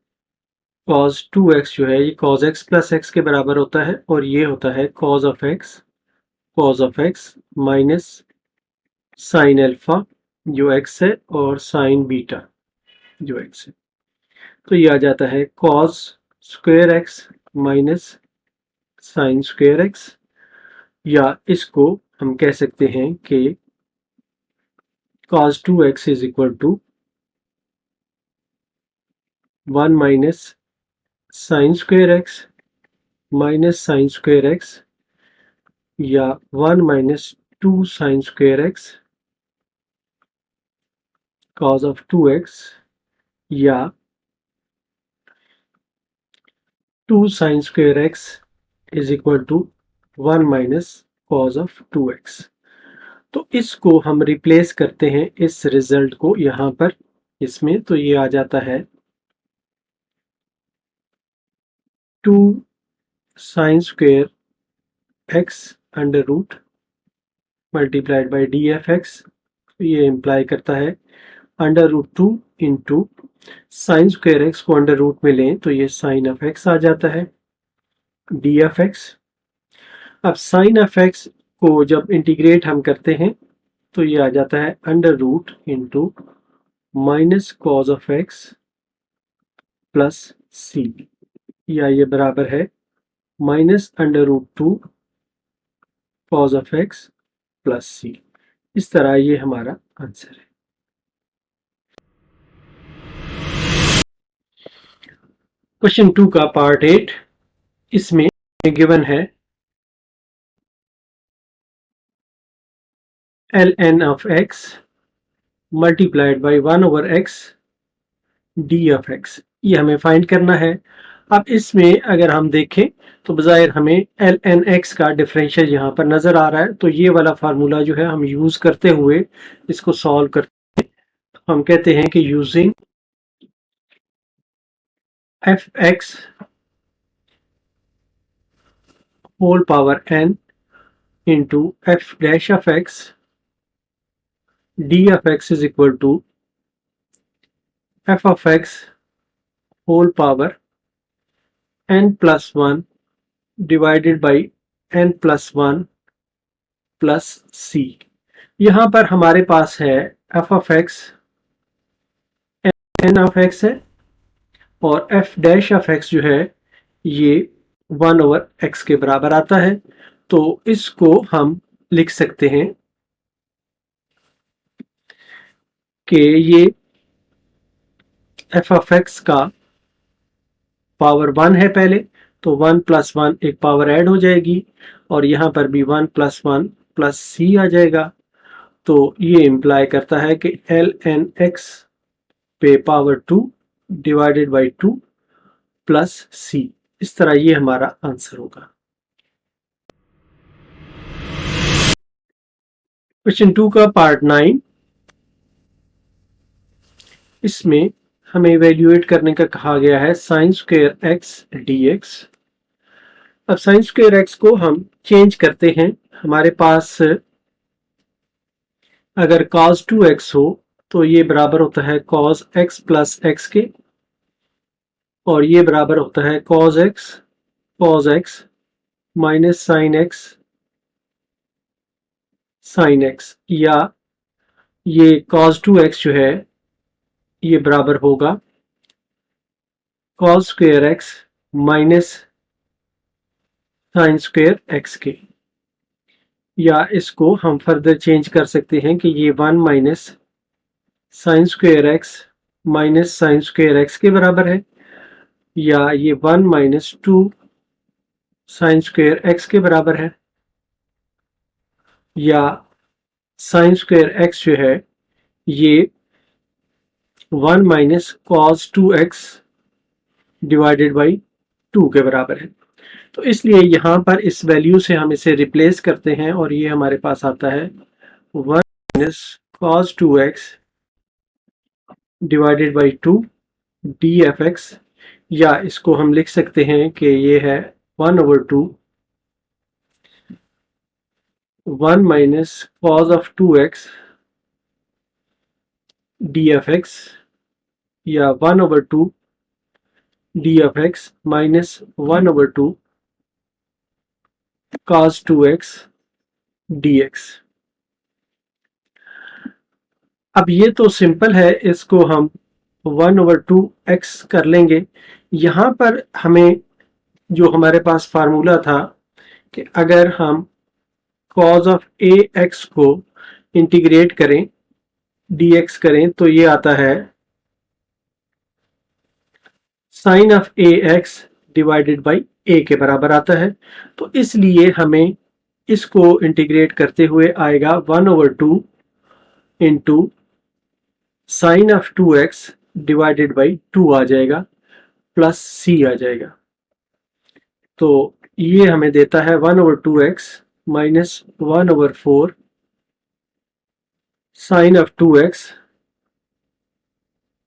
कॉस 2x जो है ये कॉस x प्लस एक्स के बराबर होता है, और ये होता है cos of x minus sine alpha जो x है और साइन बीटा जो x है। तो ये आ जाता है cos square x minus sine square x, या इसको हम कह सकते हैं कि cos 2x is equal to 1 minus sine square x minus sine square x, या 1 minus 2 sine square x cos of 2x, या 2 sine square x is equal to 1 minus cos of 2x। तो इसको हम रिप्लेस करते हैं इस result को यहाँ पर इसमें, तो ये आ जाता है 2 sine square x under root multiplied by d f x. ये इम्प्लाई करता है under root 2 into sine square x को अंडर रूट में लें तो ये साइन ऑफ एक्स आ जाता है डी एफ एक्स। अब साइन ऑफ एक्स को जब इंटीग्रेट हम करते हैं तो ये आ जाता है under root into minus cos of x plus c, या ये बराबर है minus under root 2 cos of x plus c. इस तरह ये हमारा आंसर है। क्वेश्चन 2 का पार्ट 8, इसमें गिवन है ln of x multiplied by 1/x D of x, ये हमें फाइंड करना है। अब इसमें अगर हम देखें तो बज़ाहिर हमें ln x का डिफरेंशियल यहाँ पर नज़र आ रहा है, तो ये वाला फार्मूला जो है हम यूज़ करते हुए इसको सॉल्व करते हैं। हम कहते हैं कि using f x whole power n into f dash of x d of x is equal to f of x whole power n plus 1 divided by n plus 1 plus c. यहाँ पर हमारे पास है f of x n of x है, और F dash of x जो है ये 1/x के बराबर आता है। तो इसको हम लिख सकते हैं कि ये एफ ऑफ एक्स का पावर 1 है पहले, तो 1 प्लस 1 एक पावर ऐड हो जाएगी और यहाँ पर भी 1 प्लस 1 प्लस सी आ जाएगा। तो ये इम्प्लाई करता है कि एल एन एक्स पे power 2 divided by 2 plus c. इस तरह ये हमारा आंसर होगा। क्वेश्चन 2 का पार्ट 9, इसमें हमें इवेल्युएट करने का कहा गया है sign square x D x. अब साइन स्क्वायर एक्स को हम चेंज करते हैं। हमारे पास अगर cos 2x हो तो ये बराबर होता है cos x प्लस एक्स के, और ये बराबर होता है cos x minus sine x, या ये cos 2x जो है ये बराबर होगा cos square x minus sine square x के, या इसको हम फर्दर चेंज कर सकते हैं कि ये 1 minus sine square x minus sine square x के बराबर है, या ये 1 माइनस 2 साइन स्क्वायर एक्स के बराबर है, या साइन स्क्वायर एक्स जो है ये 1 minus cos 2x divided by 2 के बराबर है। तो इसलिए यहाँ पर इस वैल्यू से हम इसे रिप्लेस करते हैं और ये हमारे पास आता है 1 minus cos 2x divided by 2 d f x, या इसको हम लिख सकते हैं कि ये है 1/2 1 minus cos of 2x D f x, या 1/2 d f x minus 1/2 cos 2x dx। अब ये तो सिंपल है, इसको हम 1/2x कर लेंगे। यहाँ पर हमें जो हमारे पास फार्मूला था कि अगर हम cos ऑफ ax को इंटीग्रेट करें dx करें तो ये आता है sine of ax divided by a के बराबर आता है। तो इसलिए हमें इसको इंटीग्रेट करते हुए आएगा 1/2 into sine of 2x divided by 2 आ जाएगा, प्लस c आ जाएगा। तो ये हमें देता है 1/2x minus 1/4 sine of 2x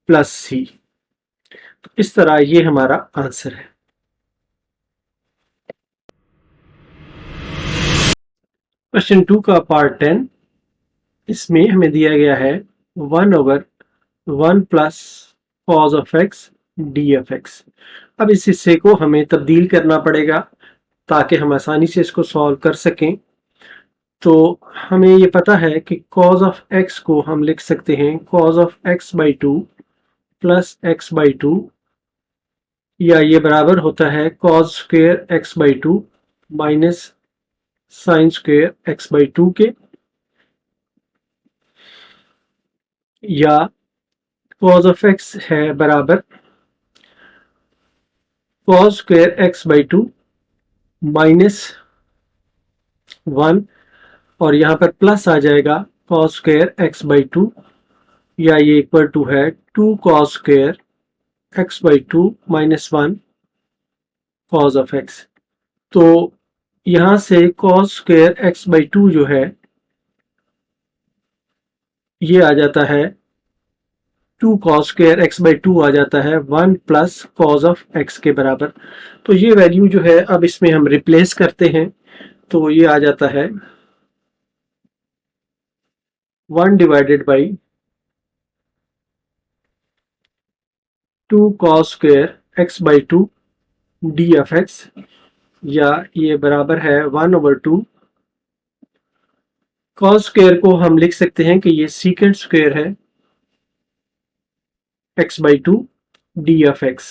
plus c। तो इस तरह ये हमारा आंसर है। क्वेश्चन 2 का पार्ट 10, इसमें हमें दिया गया है 1/1 plus cos of x d f x. अब इस हिस्से को हमें तब्दील करना पड़ेगा ताकि हम आसानी से इसको सॉल्व कर सकें। तो हमें ये पता है कि कॉस ऑफ एक्स को हम लिख सकते हैं cos of x by 2 plus x by 2, या ये बराबर होता है cos square x by 2 minus sine square x by 2 के, या कॉस ऑफ एक्स है बराबर cos square x by 2 minus 1, और यहाँ पर प्लस आ जाएगा कॉस स्क्वायर एक्स बाई 2, या ये इक्वल टू है 2 cos square x by 2 minus 1 cos of x. तो यहाँ से कॉस स्क्वायर एक्स बाई 2 जो है ये आ जाता है 2 कॉस स्क्वायर एक्स बाई 2 आ जाता है 1 प्लस कॉस ऑफ एक्स के बराबर। तो ये वैल्यू जो है अब इसमें हम रिप्लेस करते हैं, तो ये आ जाता है 1 divided by 2 cos square x by 2 d f x, या ये बराबर है 1/2 cos स्क्वायर को हम लिख सकते हैं कि ये सीकेंट स्क्वायर है x by 2 d f x.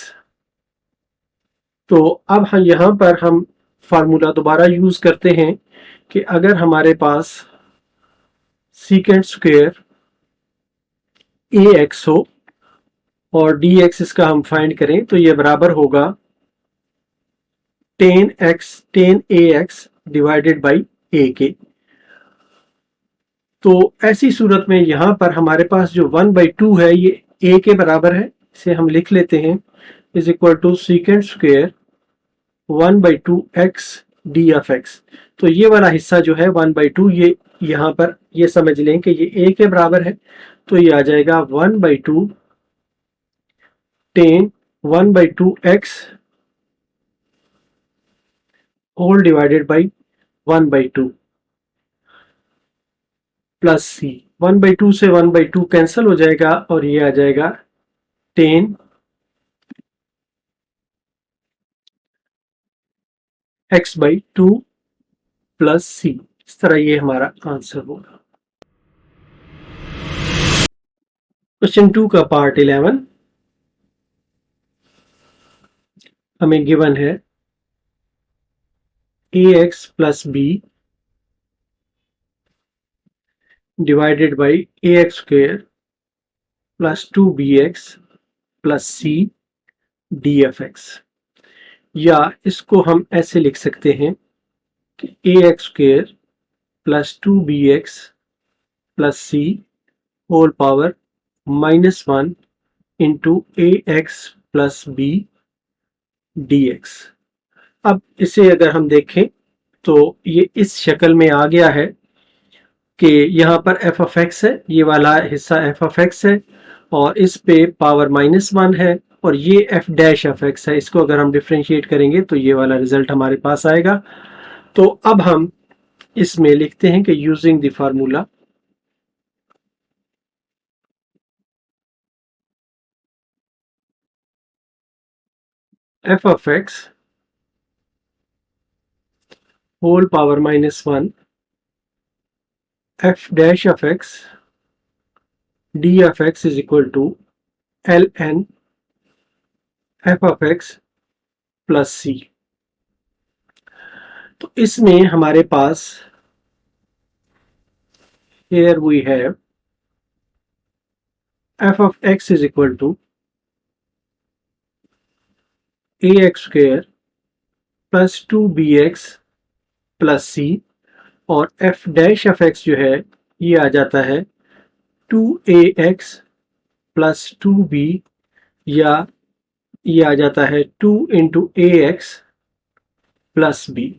तो अब हम यहाँ पर हम फार्मूला दोबारा यूज करते हैं कि अगर हमारे पास सीकेंट स्क्वायर ax हो और dx इसका हम फाइंड करें तो ये बराबर होगा 10ax डिवाइडेड बाई a के। तो ऐसी सूरत में यहाँ पर हमारे पास जो 1/2 है ये a के बराबर है, इसे हम लिख लेते हैं is equal to secant square 1/2 x d of x। तो ये वाला हिस्सा जो है 1/2 ये यहाँ पर ये समझ लें कि ये a के बराबर है, तो ये आ जाएगा 1/2 10 1/2 x whole divided by 1/2 plus c. 1/2 से 1/2 कैंसिल हो जाएगा और ये आ जाएगा 10 x/2 प्लस सी। इस तरह ये हमारा आंसर होगा। क्वेश्चन 2 का पार्ट 11 हमें गिवन है ax plus b divided by ax square plus 2bx plus c d f x. या इसको हम ऐसे लिख सकते हैं कि ax square plus 2bx plus c whole power -1 into ax plus b d x. अब इसे अगर हम देखें तो ये इस शक्ल में आ गया है कि यहाँ पर एफ ऑफ एक्स है, ये वाला हिस्सा एफ ऑफ एक्स है और इस पे पावर -1 है और ये एफ डैश ऑफ एक्स है। इसको अगर हम डिफ्रेंशिएट करेंगे तो ये वाला रिजल्ट हमारे पास आएगा। तो अब हम इसमें लिखते हैं कि using the formula f of x whole power -1 f dash of x d of x is equal to l n f of x plus c. तो इसमें हमारे पास here we have f of x is equal to ax square plus 2bx plus c और f dash of x जो है ये आ जाता है 2ax प्लस 2b या ये आ जाता है 2 इंटू ax प्लस b।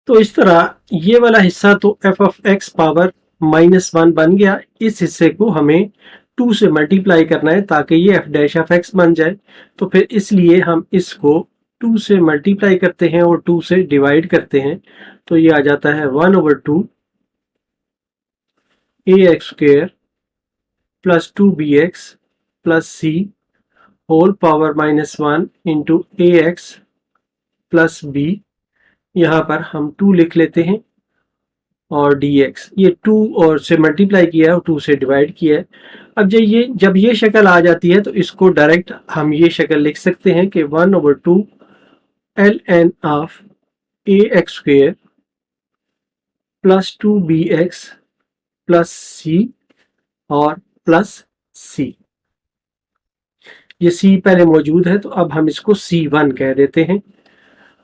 तो इस तरह ये वाला हिस्सा तो f ऑफ x पावर -1 बन गया। इस हिस्से को हमें 2 से मल्टीप्लाई करना है ताकि ये f डैश ऑफ x बन जाए। तो फिर इसलिए हम इसको 2 से मल्टीप्लाई करते हैं और 2 से डिवाइड करते हैं। तो ये आ जाता है 1/2 ax square plus 2bx plus c whole power -1 into ax plus b। यहाँ पर हम 2 लिख लेते हैं और dx ये 2 और से मल्टीप्लाई किया है और 2 से डिवाइड किया है। अब जब ये शक्ल आ जाती है तो इसको डायरेक्ट हम ये शक्ल लिख सकते हैं कि 1/2 ln of ax square plus 2bx plus c और प्लस c। ये c पहले मौजूद है तो अब हम इसको c1 कह देते हैं।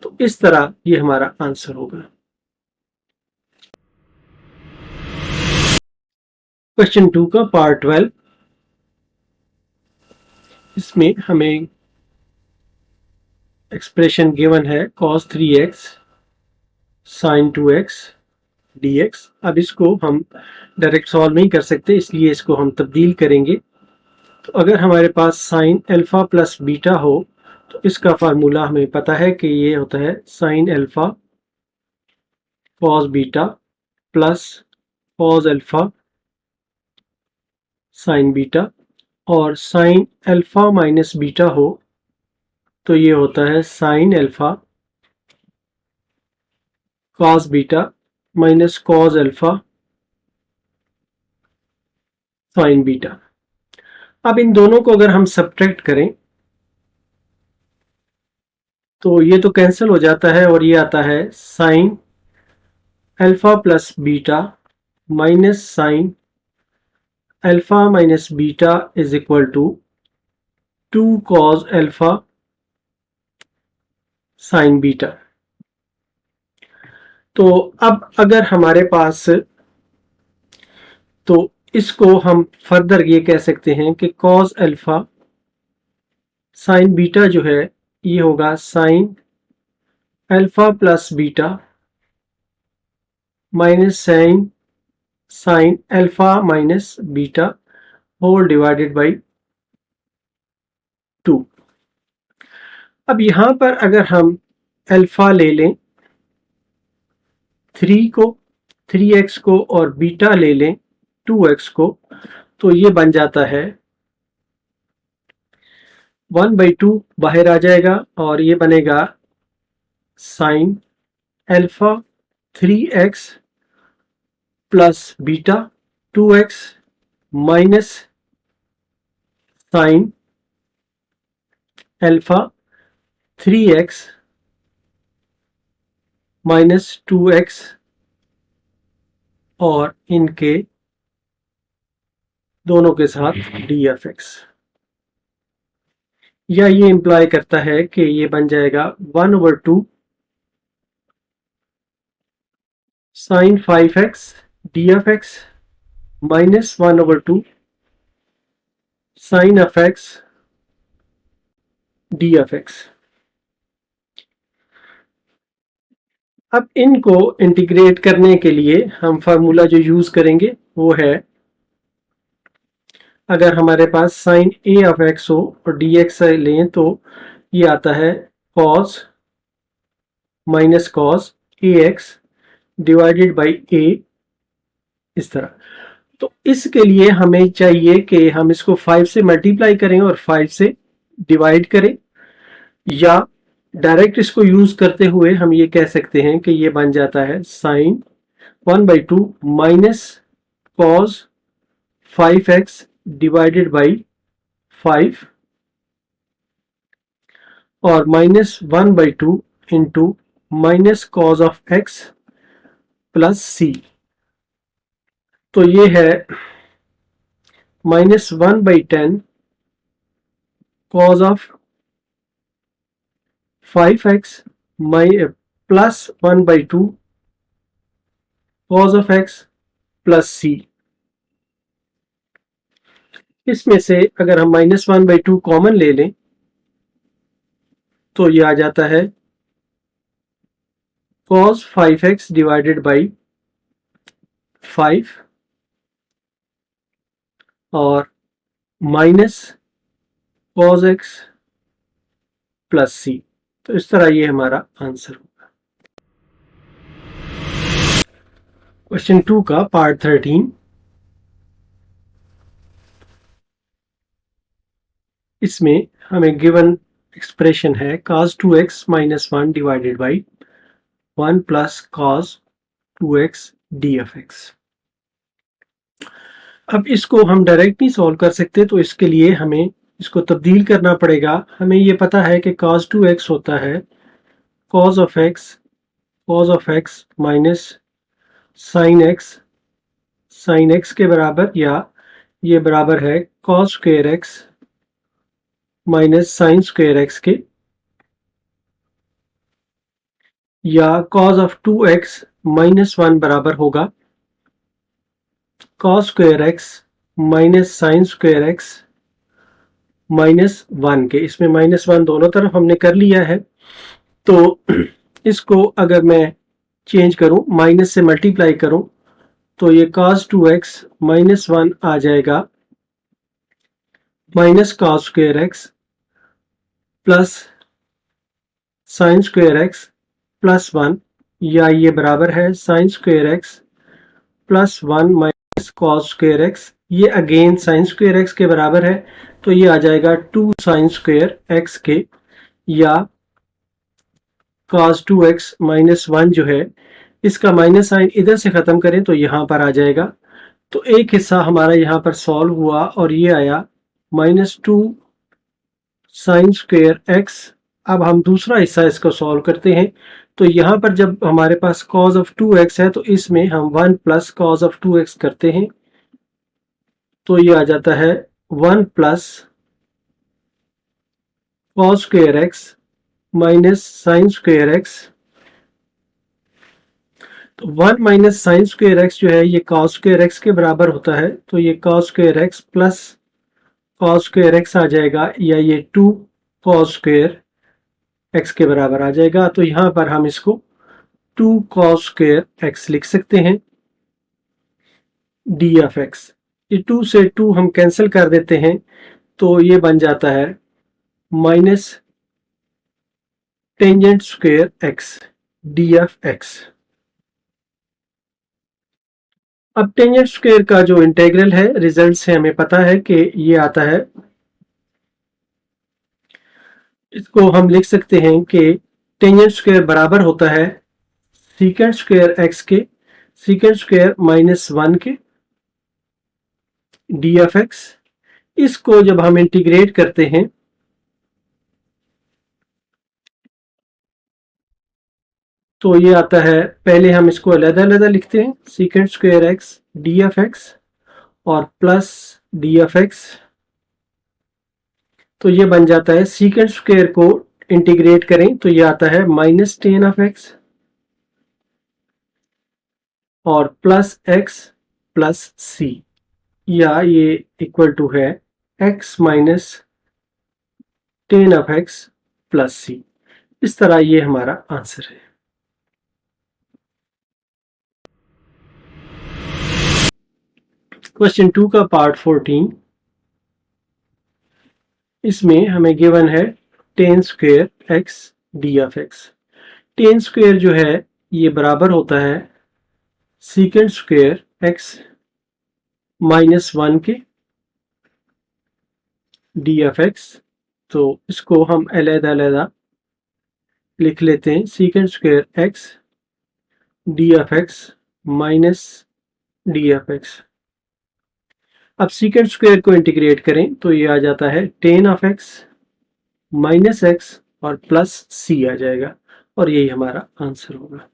तो इस तरह ये हमारा आंसर होगा। क्वेश्चन 2 का पार्ट 12 इसमें हमें एक्सप्रेशन गिवन है cos 3x sin 2x dx। अब इसको हम डायरेक्ट सॉल्व नहीं कर सकते इसलिए इसको हम तब्दील करेंगे। तो अगर हमारे पास साइन अल्फा प्लस बीटा हो तो इसका फार्मूला हमें पता है कि ये होता है sine alpha cos beta plus cos alpha sign beta. और साइन अल्फा माइनस बीटा हो तो ये होता है sine alpha cos beta minus cos alpha sign beta. अब इन दोनों को अगर हम सब्ट्रैक्ट करें तो ये तो कैंसिल हो जाता है और ये आता है sine alpha plus beta minus sine alpha minus beta is equal to 2 cos alpha sin beta. तो अब अगर हमारे पास, तो इसको हम फर्दर ये कह सकते हैं कि cos अल्फा sin बीटा जो है ये होगा sin alpha plus beta minus sin alpha minus beta whole divided by 2। अब यहां पर अगर हम अल्फा ले लें 3x को और बीटा ले लें 2x को, तो ये बन जाता है 1/2 बाहर आ जाएगा और ये बनेगा sine alpha 3x plus beta 2x minus sine alpha 3x minus 2x और इनके दोनों के साथ dfx। या ये इंप्लाई करता है कि ये बन जाएगा 1/2 sine 5x dfx minus 1/2 sine of x dfx। अब इनको इंटीग्रेट करने के लिए हम फार्मूला जो यूज करेंगे वो है, अगर हमारे पास साइन a ऑफ x हो और dx लें तो ये आता है cos minus cos ax divided by a, इस तरह। तो इसके लिए हमें चाहिए कि हम इसको 5 से मल्टीप्लाई करें और 5 से डिवाइड करें, या डायरेक्ट इसको यूज करते हुए हम ये कह सकते हैं कि ये बन जाता है sine 1/2 minus cos 5x divided by 5 और minus 1/2 into minus cos of x plus c। तो ये है minus 1/10 cos of 5x plus 1/2 cos of x plus c। इसमें से अगर हम माइनस 1/2 कॉमन ले लें तो ये आ जाता है cos 5x डिवाइडेड बाई 5 और minus cos x plus c। तो इस तरह ये हमारा आंसर होगा। क्वेश्चन 2 का पार्ट 13। इसमें हमें गिवन एक्सप्रेशन है cos 2x minus 1 divided by 1 plus cos 2x dfx। अब इसको हम डायरेक्ट नहीं सॉल्व कर सकते, तो इसके लिए हमें इसको तब्दील करना पड़ेगा। हमें ये पता है कि cos 2x होता है cos of x minus sin x के बराबर, या ये बराबर है cos square x minus sin square x के, या cos ऑफ 2x माइनस 1 बराबर होगा cos square x minus sin square x minus 1 के। इसमें माइनस 1 दोनों तरफ हमने कर लिया है, तो इसको अगर मैं चेंज करूं, माइनस से मल्टीप्लाई करूं, तो ये cos 2x माइनस 1 आ जाएगा minus cos square x plus sin square x plus 1, या ये बराबर है sin square x plus 1 minus cos square x, ये अगेन sin स्क्वायर x के बराबर है, तो ये आ जाएगा 2 sin स्क्वायर x के, या cos 2x माइनस 1 जो है इसका माइनस साइन इधर से खत्म करें तो यहां पर आ जाएगा। तो एक हिस्सा हमारा यहां पर सॉल्व हुआ और ये आया माइनस 2 साइन स्क्वायर x। अब हम दूसरा हिस्सा इसको सॉल्व करते हैं, तो यहां पर जब हमारे पास cos ऑफ 2x है तो इसमें हम 1 प्लस cos ऑफ 2x करते हैं, तो ये आ जाता है 1 plus cos square x minus sine square x. तो 1 माइनस साइन स्क्वायर एक्स जो है ये कॉस स्क्वायर एक्स के बराबर होता है, तो ये cos square x plus cos square x आ जाएगा, या ये 2 कॉस स्क्वायर एक्स के बराबर आ जाएगा। तो यहां पर हम इसको 2 कॉस स्क्वायर एक्स लिख सकते हैं डी ऑफ एक्स। ये 2 से 2 हम कैंसिल कर देते हैं, तो ये बन जाता है minus tangent square x d of x. अब टेंजेंट स्क्वायर का जो इंटीग्रल है रिजल्ट से हमें पता है कि ये आता है, इसको हम लिख सकते हैं कि टेंजेंट स्क्वायर बराबर होता है सीकेंट स्क्वायर एक्स के सीकेंट स्क्वायर माइनस 1 के डी ऑफ एक्स। इसको जब हम इंटीग्रेट करते हैं तो ये आता है, पहले हम इसको अलग-अलग लिखते हैं, secant square x d of x और प्लस डी ऑफ एक्स। तो ये बन जाता है, सीकेंट स्क्वायर को इंटीग्रेट करें तो ये आता है माइनस टेन ऑफ एक्स और प्लस एक्स प्लस सी, या ये इक्वल टू है x minus tan of x plus c. इस तरह ये हमारा आंसर है। क्वेश्चन 2 का पार्ट 14, इसमें हमें गिवन है ten square x d of x. Ten square जो है ये बराबर होता है सीकेंट स्क्वायर एक्स माइनस 1 के डी ऑफ एक्स। तो इसको हम अलग-अलग लिख लेते हैं, secant square x d of x minus D of x. अब सीकेंट स्क्वायर को इंटीग्रेट करें तो ये आ जाता है ten of x minus x और प्लस सी आ जाएगा, और यही हमारा आंसर होगा।